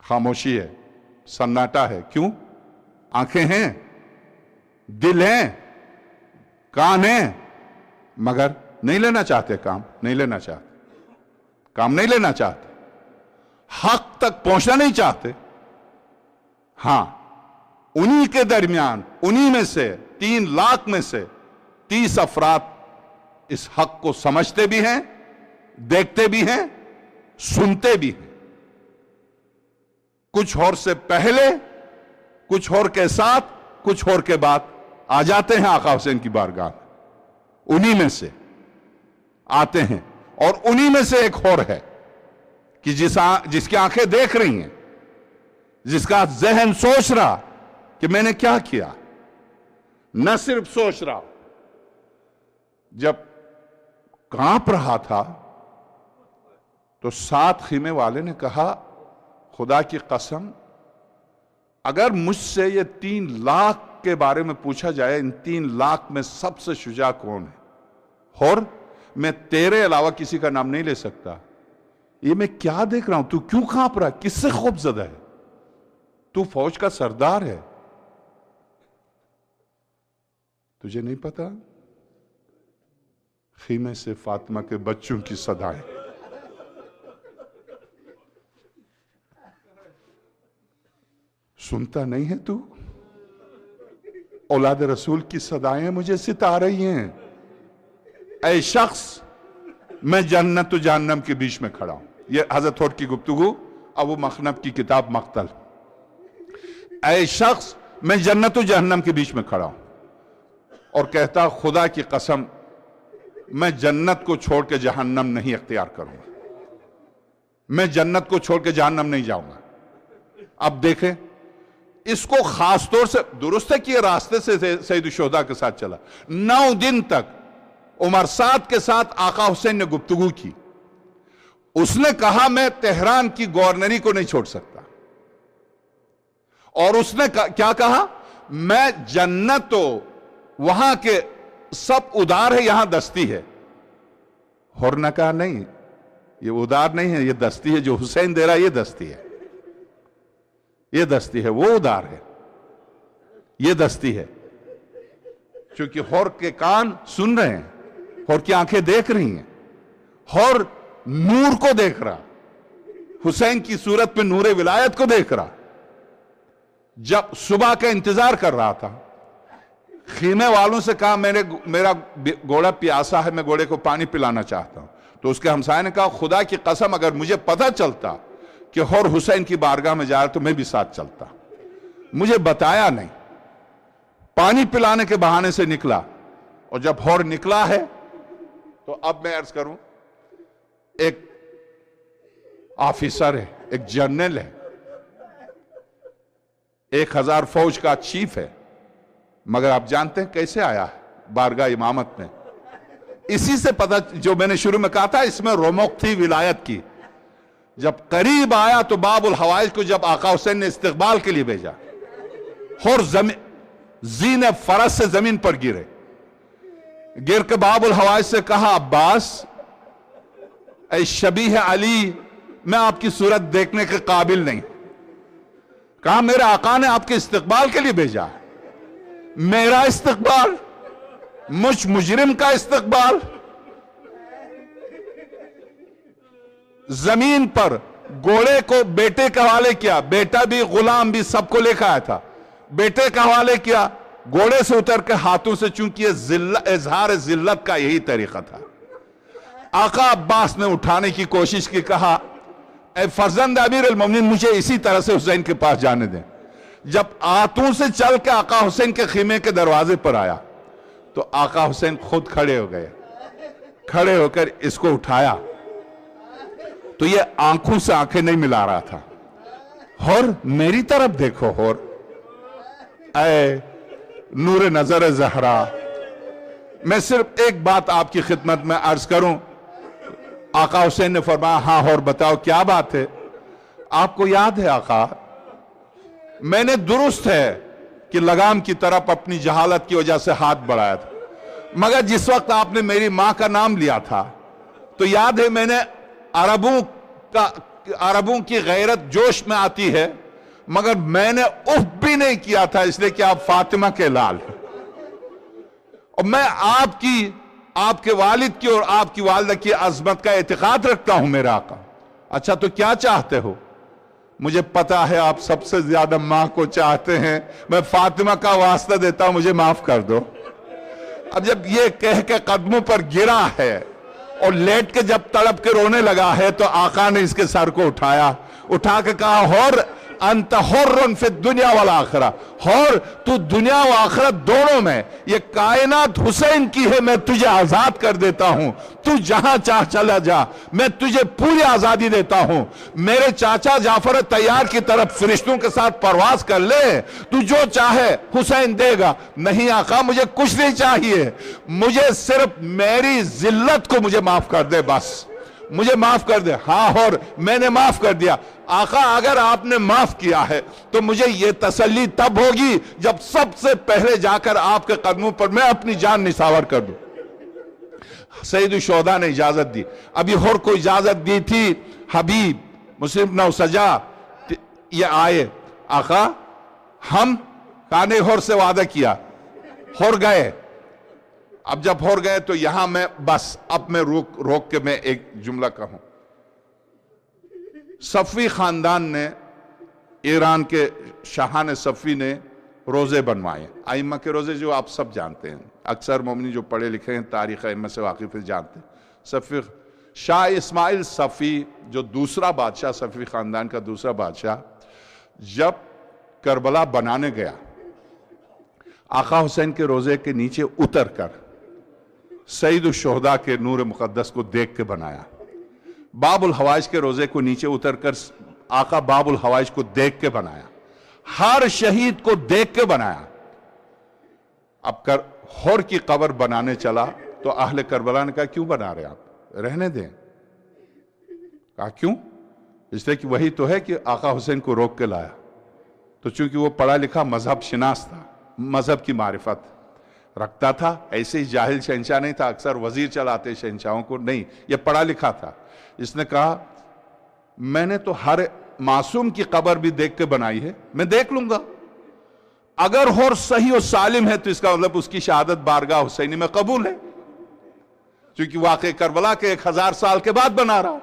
خاموشی ہے، سناٹا ہے. کیوں؟ آنکھیں ہیں، دل ہیں، کان ہیں، مگر نہیں لینا چاہتے کام نہیں لینا چاہتے، حق تک پہنچنا نہیں چاہتے. ہاں، انہی کے درمیان، انہی میں سے 3 لاکھ میں سے 30 افراد اس حق کو سمجھتے بھی ہیں، دیکھتے بھی ہیں، سنتے بھی ہیں. کچھ اور سے پہلے، کچھ اور کے ساتھ، کچھ اور کے بعد آ جاتے ہیں آقا حسین کی بارگاہ میں. انہی میں سے آتے ہیں. اور انہی میں سے ایک اور ہے کہ جس کی آنکھیں دیکھ رہی ہیں، جس کا ذہن سوچ رہا کہ میں نے کیا کیا. نہ صرف سوچ رہا، جب کانپ رہا تھا تو ساتھ خیمے والے نے کہا خدا کی قسم اگر مجھ سے یہ 3 لاکھ کے بارے میں پوچھا جائے، ان 3 لاکھ میں سب سے شجاع کون ہے، اور میں تیرے علاوہ کسی کا نام نہیں لے سکتا. یہ میں کیا دیکھ رہا ہوں؟ تو کیوں کانپ رہا ہے؟ کس سے خوف زدہ ہے؟ تو فوج کا سردار ہے، تجھے نہیں پتا؟ خیمے سے فاطمہ کے بچوں کی صدائیں. سنتا نہیں ہے تو؟ اولاد رسول کی صدائیں مجھے ستا رہی ہیں. اے شخص، میں جنت و جہنم کے بیچ میں کھڑا ہوں. یہ حضرت ہوٹ کی گفتگو، ابو مخنب کی کتاب مقتل. اے شخص، میں جنت و جہنم کے بیچ میں کھڑا ہوں اور کہتا خدا کی قسم میں جنت کو چھوڑ کے جہنم نہیں اختیار کروں گا. میں جنت کو چھوڑ کے جہنم نہیں جاؤں گا. اب دیکھیں اس کو خاص طور سے درست ہے کہ یہ راستے سے سید الشہداء کے ساتھ چلا. 9 دن تک عمر سعد کے ساتھ آقا حسین نے گفتگو کی. اس نے کہا میں تہران کی گورنری کو نہیں چھوڑ سکتا. اور اس نے کیا کہا؟ میں جنت تو وہاں کے سب ادار ہے، یہاں دستی ہے. اور نے کہا نہیں، یہ ادار نہیں ہے، یہ دستی ہے. جو حسین دے رہا ہے یہ دستی ہے، یہ دستی ہے. وہ ادار ہے، یہ دستی ہے. چونکہ ہور کے کان سن رہے ہیں، ہور کی آنکھیں دیکھ رہی ہیں، ہور نور کو دیکھ رہا، حسین کی صورت پہ نور ولایت کو دیکھ رہا. جب صبح کا انتظار کر رہا تھا، خیمے والوں سے کہا میرا گھوڑا پیاسا ہے، میں گھوڑے کو پانی پلانا چاہتا ہوں. تو اس کے ہمسائے نے کہا خدا کی قسم اگر مجھے پتہ چلتا کہ ہور حسین کی بارگاہ میں جا رہا تو میں بھی ساتھ چلتا. مجھے بتایا نہیں، پانی پلانے کے بہانے سے نکلا. اور جب ہور نکلا ہے تو اب میں عرض کروں، ایک آفیسر ہے، ایک جنرل ہے، 1000 فوج کا چیف ہے، مگر آپ جانتے ہیں کیسے آیا ہے بارگاہ امامت میں؟ اسی سے پتہ، جو میں نے شروع میں کہا تھا اس میں رمق تھی ولایت کی. جب قریب آیا تو باب الحوائج کو جب آقا حسین نے استقبال کے لیے بھیجا، اور زین فرس سے زمین پر گرے، گر کے باب الحوائج سے کہا عباس اے شبیہ علی، میں آپ کی صورت دیکھنے کے قابل نہیں. کہا میرے آقا نے آپ کے استقبال کے لیے بھیجا. میرا استقبال؟ مجھ مجرم کا استقبال؟ زمین پر گھوڑے کو بیٹے کے حوالے کیا، بیٹا بھی غلام بھی سب کو لے کے آیا تھا، بیٹے کے حوالے کیا، گھوڑے سے اتر کے ہاتھوں سے، چونکہ یہ اظہار ذلت کا یہی طریقہ تھا. آقا عباس نے اٹھانے کی کوشش کی، کہا اے فرزند امیر المومنین مجھے اسی طرح سے حسین کے پاس جانے دیں. جب ہاتھوں سے چل کے آقا حسین کے خیمے کے دروازے پر آیا تو آقا حسین خود کھڑے ہو گئے. کھڑے ہو کر اس کو اٹھایا. تو یہ آنکھوں سے آنکھیں نہیں ملا رہا تھا، اور میری طرف دیکھو، اور اے نور نظر زہرا. میں صرف ایک بات آپ کی خدمت میں عرض کروں. آقا حسین نے فرمایا ہاں اور بتاؤ کیا بات ہے؟ آپ کو یاد ہے آقا، میں نے درست ہے کہ لگام کی طرف اپنی جہالت کی وجہ سے ہاتھ بڑھایا تھا، مگر جس وقت آپ نے میری ماں کا نام لیا تھا تو یاد ہے میں نے عربوں کی غیرت جوش میں آتی ہے، مگر میں نے اف بھی نہیں کیا تھا، اس لیے کہ آپ فاطمہ کے لال ہیں، اور میں آپ کے والد کی اور آپ کی والدہ کی عظمت کا اعتقاد رکھتا ہوں میرا آقا. اچھا تو کیا چاہتے ہو؟ مجھے پتا ہے آپ سب سے زیادہ ماں کو چاہتے ہیں، میں فاطمہ کا واسطہ دیتا ہوں، مجھے معاف کر دو. اب جب یہ کہہ کے قدموں پر گرا ہے اور لیٹ کے جب تڑپ کے رونے لگا ہے تو آقا نے اس کے سر کو اٹھا کے کہا اور انت حر فی الدنیا والآخرہ، اور تو دنیا و آخرت دونوں میں، یہ کائنات حسین کی ہے، میں تجھے آزاد کر دیتا ہوں، تو جہاں چاہ چلا جا، میں تجھے پوری آزادی دیتا ہوں. میرے چاچا جعفر طیار کی طرف فرشتوں کے ساتھ پرواز کر لے، تو جو چاہے حسین دے گا. نہیں آقا مجھے کچھ نہیں چاہیے، مجھے صرف میری ذلت کو مجھے معاف کر دے، بس مجھے معاف کر دے. ہاں اور میں نے معاف کر دیا. آقا اگر آپ نے معاف کیا ہے تو مجھے یہ تسلی تب ہوگی جب سب سے پہلے جا کر آپ کے قدموں پر میں اپنی جان نثار کر دوں. سید الشہداء نے اجازت دی. ابھی اور کو اجازت دی تھی حبیب مسلم نوسجا، یہ آئے آقا ہم کانے ہور سے وعدہ کیا، ہور گئے. اب جب ہور گئے تو یہاں میں بس اب میں روک کے میں ایک جملہ کہوں. صفوی خاندان نے، ایران کے شاہان صفوی نے روزے بنوائے، ائمہ کے روزے جو آپ سب جانتے ہیں، اکثر مومنی جو پڑھے لکھے ہیں تاریخ ائمہ سے واقف ہیں جانتے ہیں. صفوی شاہ اسماعیل صفوی جو دوسرا بادشاہ، صفوی خاندان کا دوسرا بادشاہ، جب کربلا بنانے گیا آقا حسین کے روزے کے نیچے اتر کر سید الشہداء کے نور مقدس کو دیکھ کے بنایا. باب الحوائج کے روزے کو نیچے اتر کر آقا باب الحوائج کو دیکھ کے بنایا، ہر شہید کو دیکھ کے بنایا. اب ہور کی قبر بنانے چلا تو اہل کربلا نے کہا کیوں بنا رہے آپ، رہنے دیں. کہا کیوں؟ اس لیے کہ وہی تو ہے کہ آقا حسین کو روک کے لایا. تو چونکہ وہ پڑھا لکھا مذہب شناس تھا، مذہب کی معرفت رکھتا تھا، ایسے ہی جاہل شہنشاہ نہیں تھا، اکثر وزیر چلاتے شہنشاہوں کو، نہیں، یہ پڑھا لکھا تھا. اس نے کہا میں نے تو ہر معصوم کی قبر بھی دیکھ کے بنائی ہے، میں دیکھ لوں گا، اگر ہور صحیح و سالم ہے تو اس کا مطلب اس کی شہادت بارگاہ حسینی میں قبول ہے، کیونکہ واقع کربلا کے 1000 سال کے بعد بنا رہا ہوں،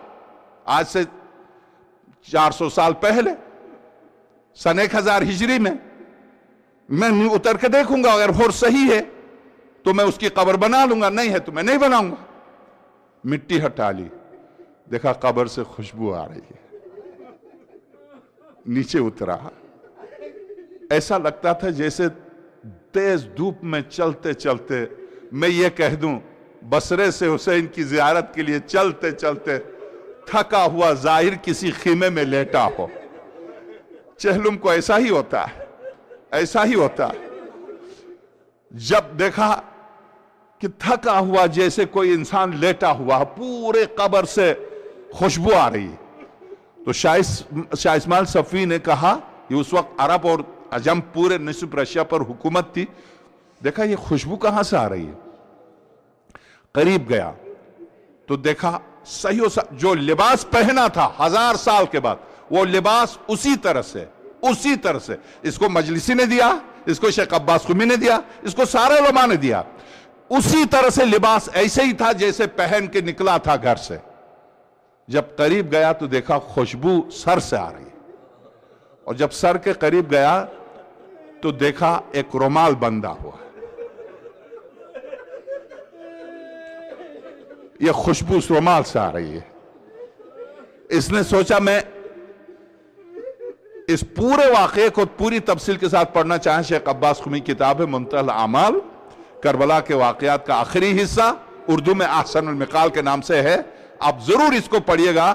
آج سے 400 سال پہلے سن 1000 ہجری میں اتر کے دیکھوں گا، اگر ہور صحیح ہے تو میں اس کی قبر بنا لوں گا، نہیں ہے تو میں نہیں بناؤں گا. مٹی ہٹا لی، دیکھا قبر سے خوشبو آ رہی ہے، نیچے اترا، ایسا لگتا تھا جیسے تیز دھوپ میں چلتے چلتے میں یہ کہہ دوں بصرے سے حسین کی زیارت کے لیے چلتے چلتے تھکا ہوا ظاہر کسی خیمے میں لیٹا ہو. چہلم کو ایسا ہی ہوتا ہے، ایسا ہی ہوتا ہے. جب دیکھا کہ تھکا ہوا جیسے کوئی انسان لیٹا ہوا، پورے قبر سے خوشبو آ رہی ہے، تو شاہ اسماعیل صفوی نے کہا، یہ اس وقت عرب اور عجم پورے نصف رشیا پر حکومت تھی، دیکھا یہ خوشبو کہاں سے آ رہی ہے. قریب گیا تو دیکھا صحیح جو لباس پہنا تھا 1000 سال کے بعد وہ لباس اسی طرح سے، اس کو مجلسی نے دیا، اس کو شیخ عباس قمی نے دیا، اس کو سارے علماء نے دیا، اسی طرح سے لباس ایسے ہی تھا جیسے پہن کے نکلا تھا گھر سے. جب قریب گیا تو دیکھا خوشبو سر سے آ رہی ہے، اور جب سر کے قریب گیا تو دیکھا ایک رومال بندھا ہوا ہے. یہ خوشبو اس رومال سے آ رہی ہے. اس نے سوچا میں اس پورے واقعے کو پوری تفصیل کے ساتھ پڑھنا چاہیں، شیخ عباس قمی کتاب ہے منتہی الاعمال، کربلا کے واقعات کا آخری حصہ، اردو میں احسن المقال کے نام سے ہے، آپ ضرور اس کو پڑھیے گا.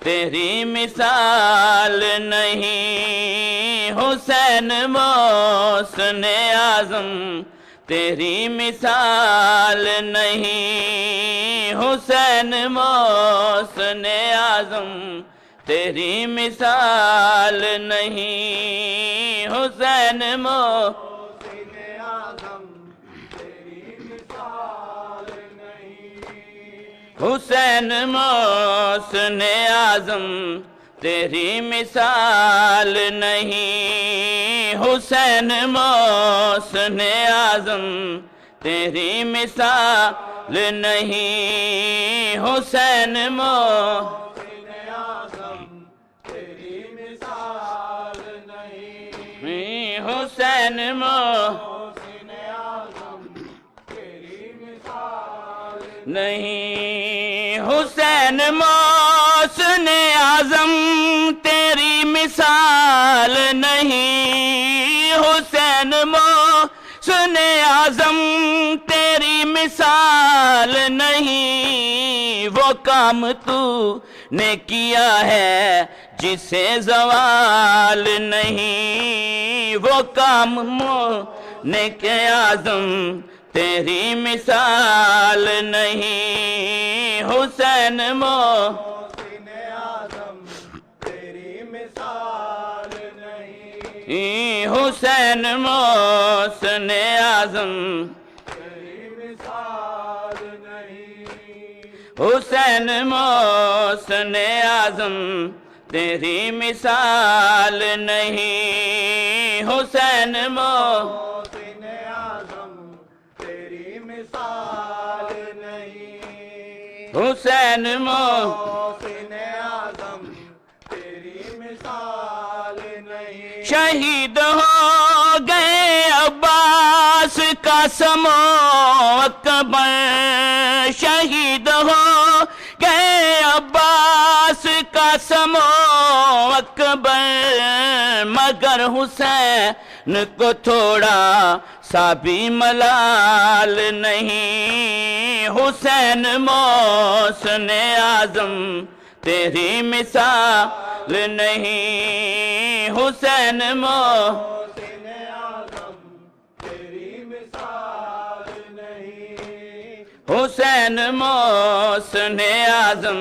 تیری مثال نہیں، حسین محسن اعظم تیری مثال نہیں، حسین محسن اعظم تیری مثال نہیں، حسین محسن اعظم تیری مثال نہیں، حسین محسن اعظم تیری مثال نہیں، حسین محسن اعظم تیری مثال نہیں، حسین محسن اعظم تیری مثال نہیں، حسین محسن اعظم تیری مثال نہیں، حسین محسن اعظم تیری مثال نہیں، حسین محسن اعظم تیری مثال نہیں، وہ کام تو نے کیا ہے جسے زوال نہیں، وہ کام نے کیا اعظم تیری مثال نہیں، حسین محسن اعظم تیری مثال نہیں، حسین محسن اعظم تیری مثال نہیں، حسین محسن اعظم تیری مثال نہیں، حسین محسن اعظم تیری مثال نہیں، حسین محسن اعظم تیری مثال نہیں، شہید ہو گئے عباس قاسم و اکبر، شہید ہو گئے عباس قاسم و اکبر، مگر حسین کو تھوڑا سا بھی ملال نہیں، حسین محسن اعظم تیری مثال نہیں، حسین محسن اعظم تیری مثال نہیں، حسین محسن اعظم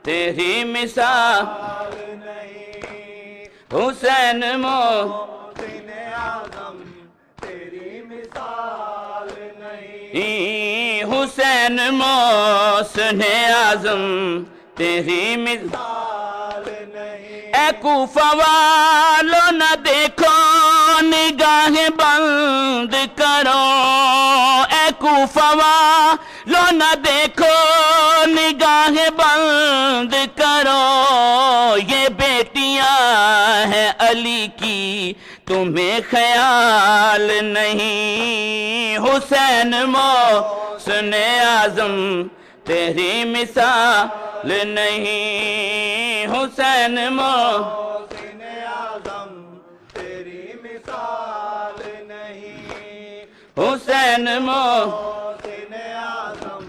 تیری مثال نہیں، حسین محسن اعظم تیری مثال نہیں، حسین محسن اعظم تیری مثال نہیں، اے کوفہ والو نہ دیکھو نگاہیں بند کرو، اے کوفہ والو نہ دیکھو نگاہیں بند کرو، یہ بیٹیاں ہیں علی کی تمہیں خیال نہیں، حسین محسن اعظم تیری مثال نہیں، حسین محسن اعظم تیری مثال نہیں، حسین محسن اعظم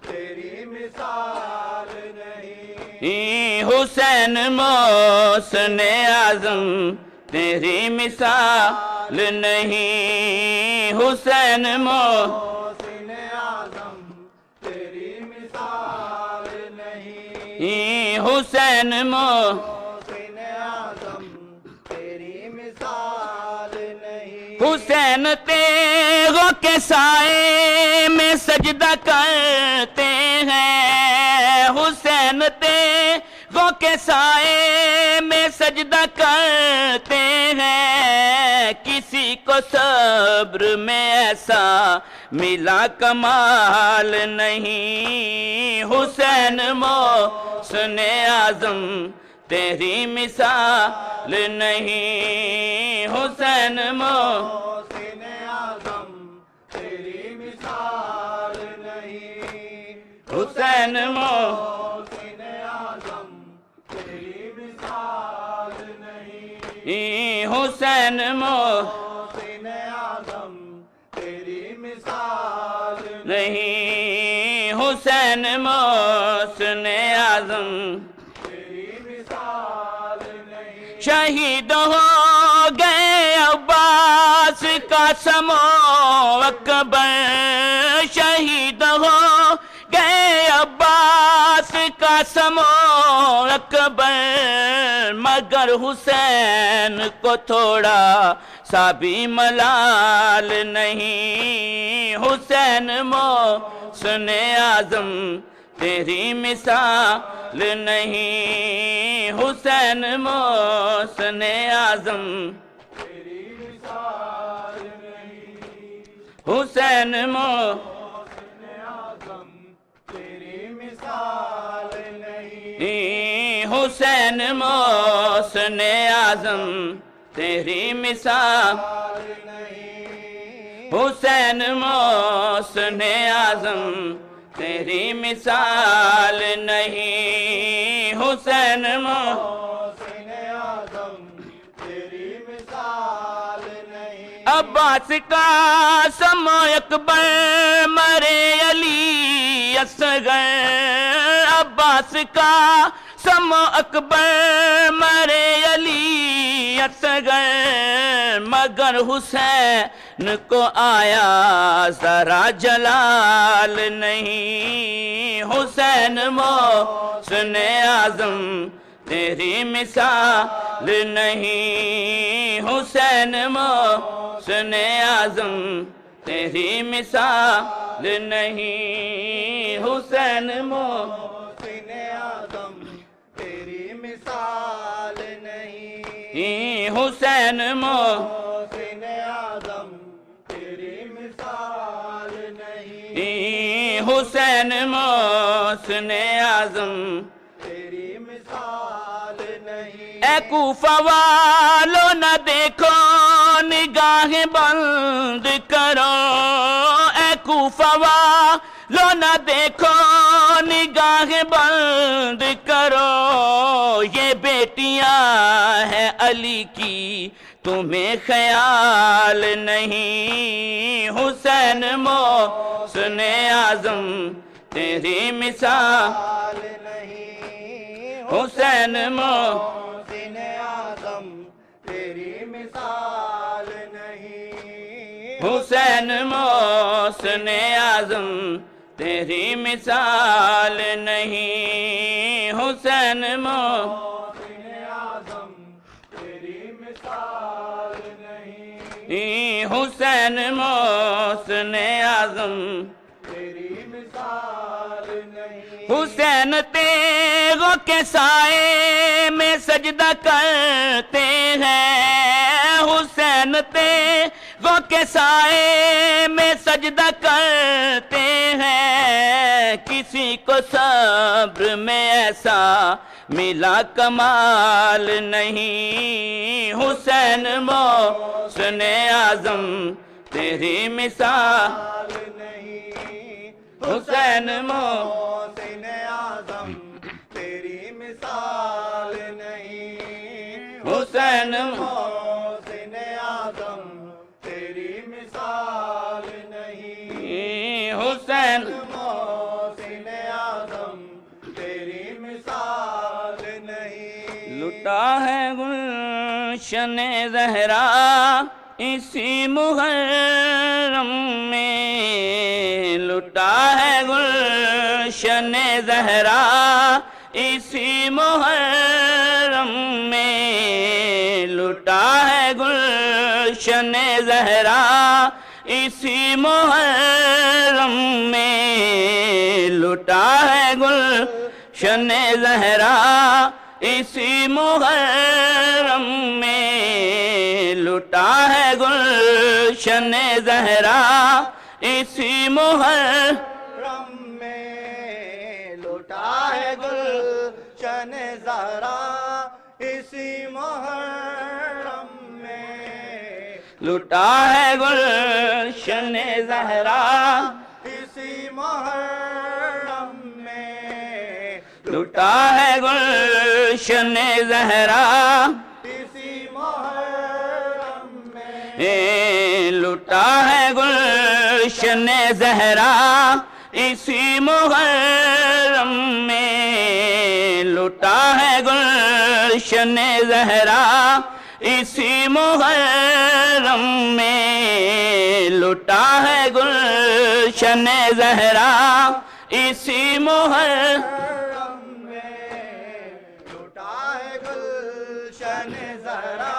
تیری مثال نہیں، حسین محسن اعظم تیری مثال نہیں، حسین محسن اعظم تیری مثال نہیں، حسین محسن اعظم تیری مثال نہیں، حسین تیغوں کے سائے میں سجدہ کرتے ہیں، حسین تیغوں کے سائے میں سجدہ کرتے ہیں، کسی کو صبر میں ایسا ملا کمال نہیں، حسین محسن اعظم تیری مثال نہیں، حسین محسن اعظم تیری مثال نہیں، حسین محسن اعظم تیری مثال نہیں، حسین محسن اعظم تیری مثال نہیں، حسین محسن اعظم تیری شہید ہو گئے عباس قاسم و اکبر شہید ہو گئے عباس قاسم و اکبر مگر حسین کو تھوڑا سا بھی ملال نہیں حسین محسن اعظم تیری مثال نہیں حسین محسن اعظم تیری مثال نہیں حسین محسن اعظم تیری مثال نہیں حسین محسن اعظم تیری مثال نہیں حسین محسن اعظم تیری مثال نہیں حسین محسن اعظم تیری مثال نہیں عباس قاسم اکبر مرے علی اصغر عباس قاسم اکبر مرے علی اصغر مگر حسین کو آیا ذرا جلال نہیں حسین محسن اعظم تیری مثال نہیں حسین محسن اعظم تیری مثال نہیں حسین محسن اعظم تیری مثال نہیں حسین محسن اعظم تیری مثال نہیں حسین محسن اعظم تیری مثال نہیں اے کوفہ والو نہ دیکھو نگاہیں بند کرو اے کوفہ والو نہ دیکھو نگاہیں بند کرو یہ بیٹیاں ہیں علی کی تمہیں خیال نہیں حسین محسن اعظم تیری مثال نہیں حسین محسن اعظم تیری مثال نہیں حسین محسن اعظم تیری مثال نہیں حسین محسن اعظم تیری مثال نہیں حسین محسن اعظم تیری مثال نہیں حسین تیغوں کے سائے میں سجدہ کرتے ہیں حسین تیغوں کے سائے میں سجدہ کرتے ہیں کسی کو صبر میں ایسا ملا کمال نہیں حسین محسن اعظم تیری مثال نہیں حسین محسن اعظم تیری مثال نہیں حسین محسن اعظم تیری مثال نہیں حسین محسن اعظم تیری مثال نہیں لٹا ہے گلشن زہرا اسی محرم میں لٹا ہے گلشن زہرا اسی محرم میں لٹا ہے گلشن زہرا اسی محرم میں لٹا ہے گلشن زہرا اسی محرم میں لٹا ہے گلشن زہرا اسی محرم میں لٹا ہے گلشن زہرا اسی محرم میں لٹا ہے گلشن زہرا اسی محرم میں لٹا ہے گلشن زہرا اسی محرم میں لٹا ہے گلشن زہرا اسی محرم میں لٹا ہے گلشن زہرا اسی محرم میں لٹا ہے گلشن زہرا اسی محرم میں لٹا ہے گلشن زہرا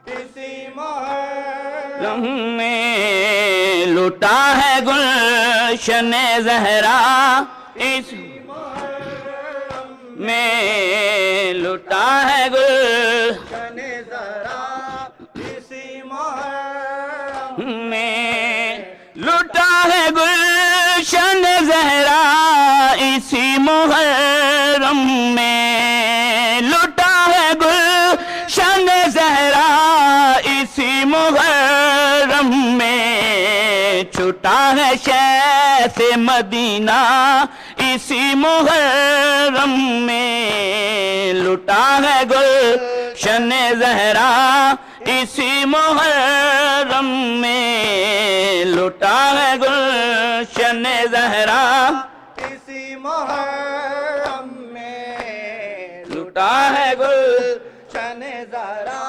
اسی محرم میں لٹا ہے گلشن زہرا اسی میں لٹا ہے گلشن زہرا اسی محرم میں لٹا ہے گلشن زہرا اسی محرم میں لٹا ہے گلشن زہرا اسی محرم میں چھٹا ہے شیخ مدینہ اسی محرم میں لٹا ہے گلشن زہرا اسی محرم میں لٹا ہے گلشن زہرا اسی محرم میں لٹا ہے گلشن زہرا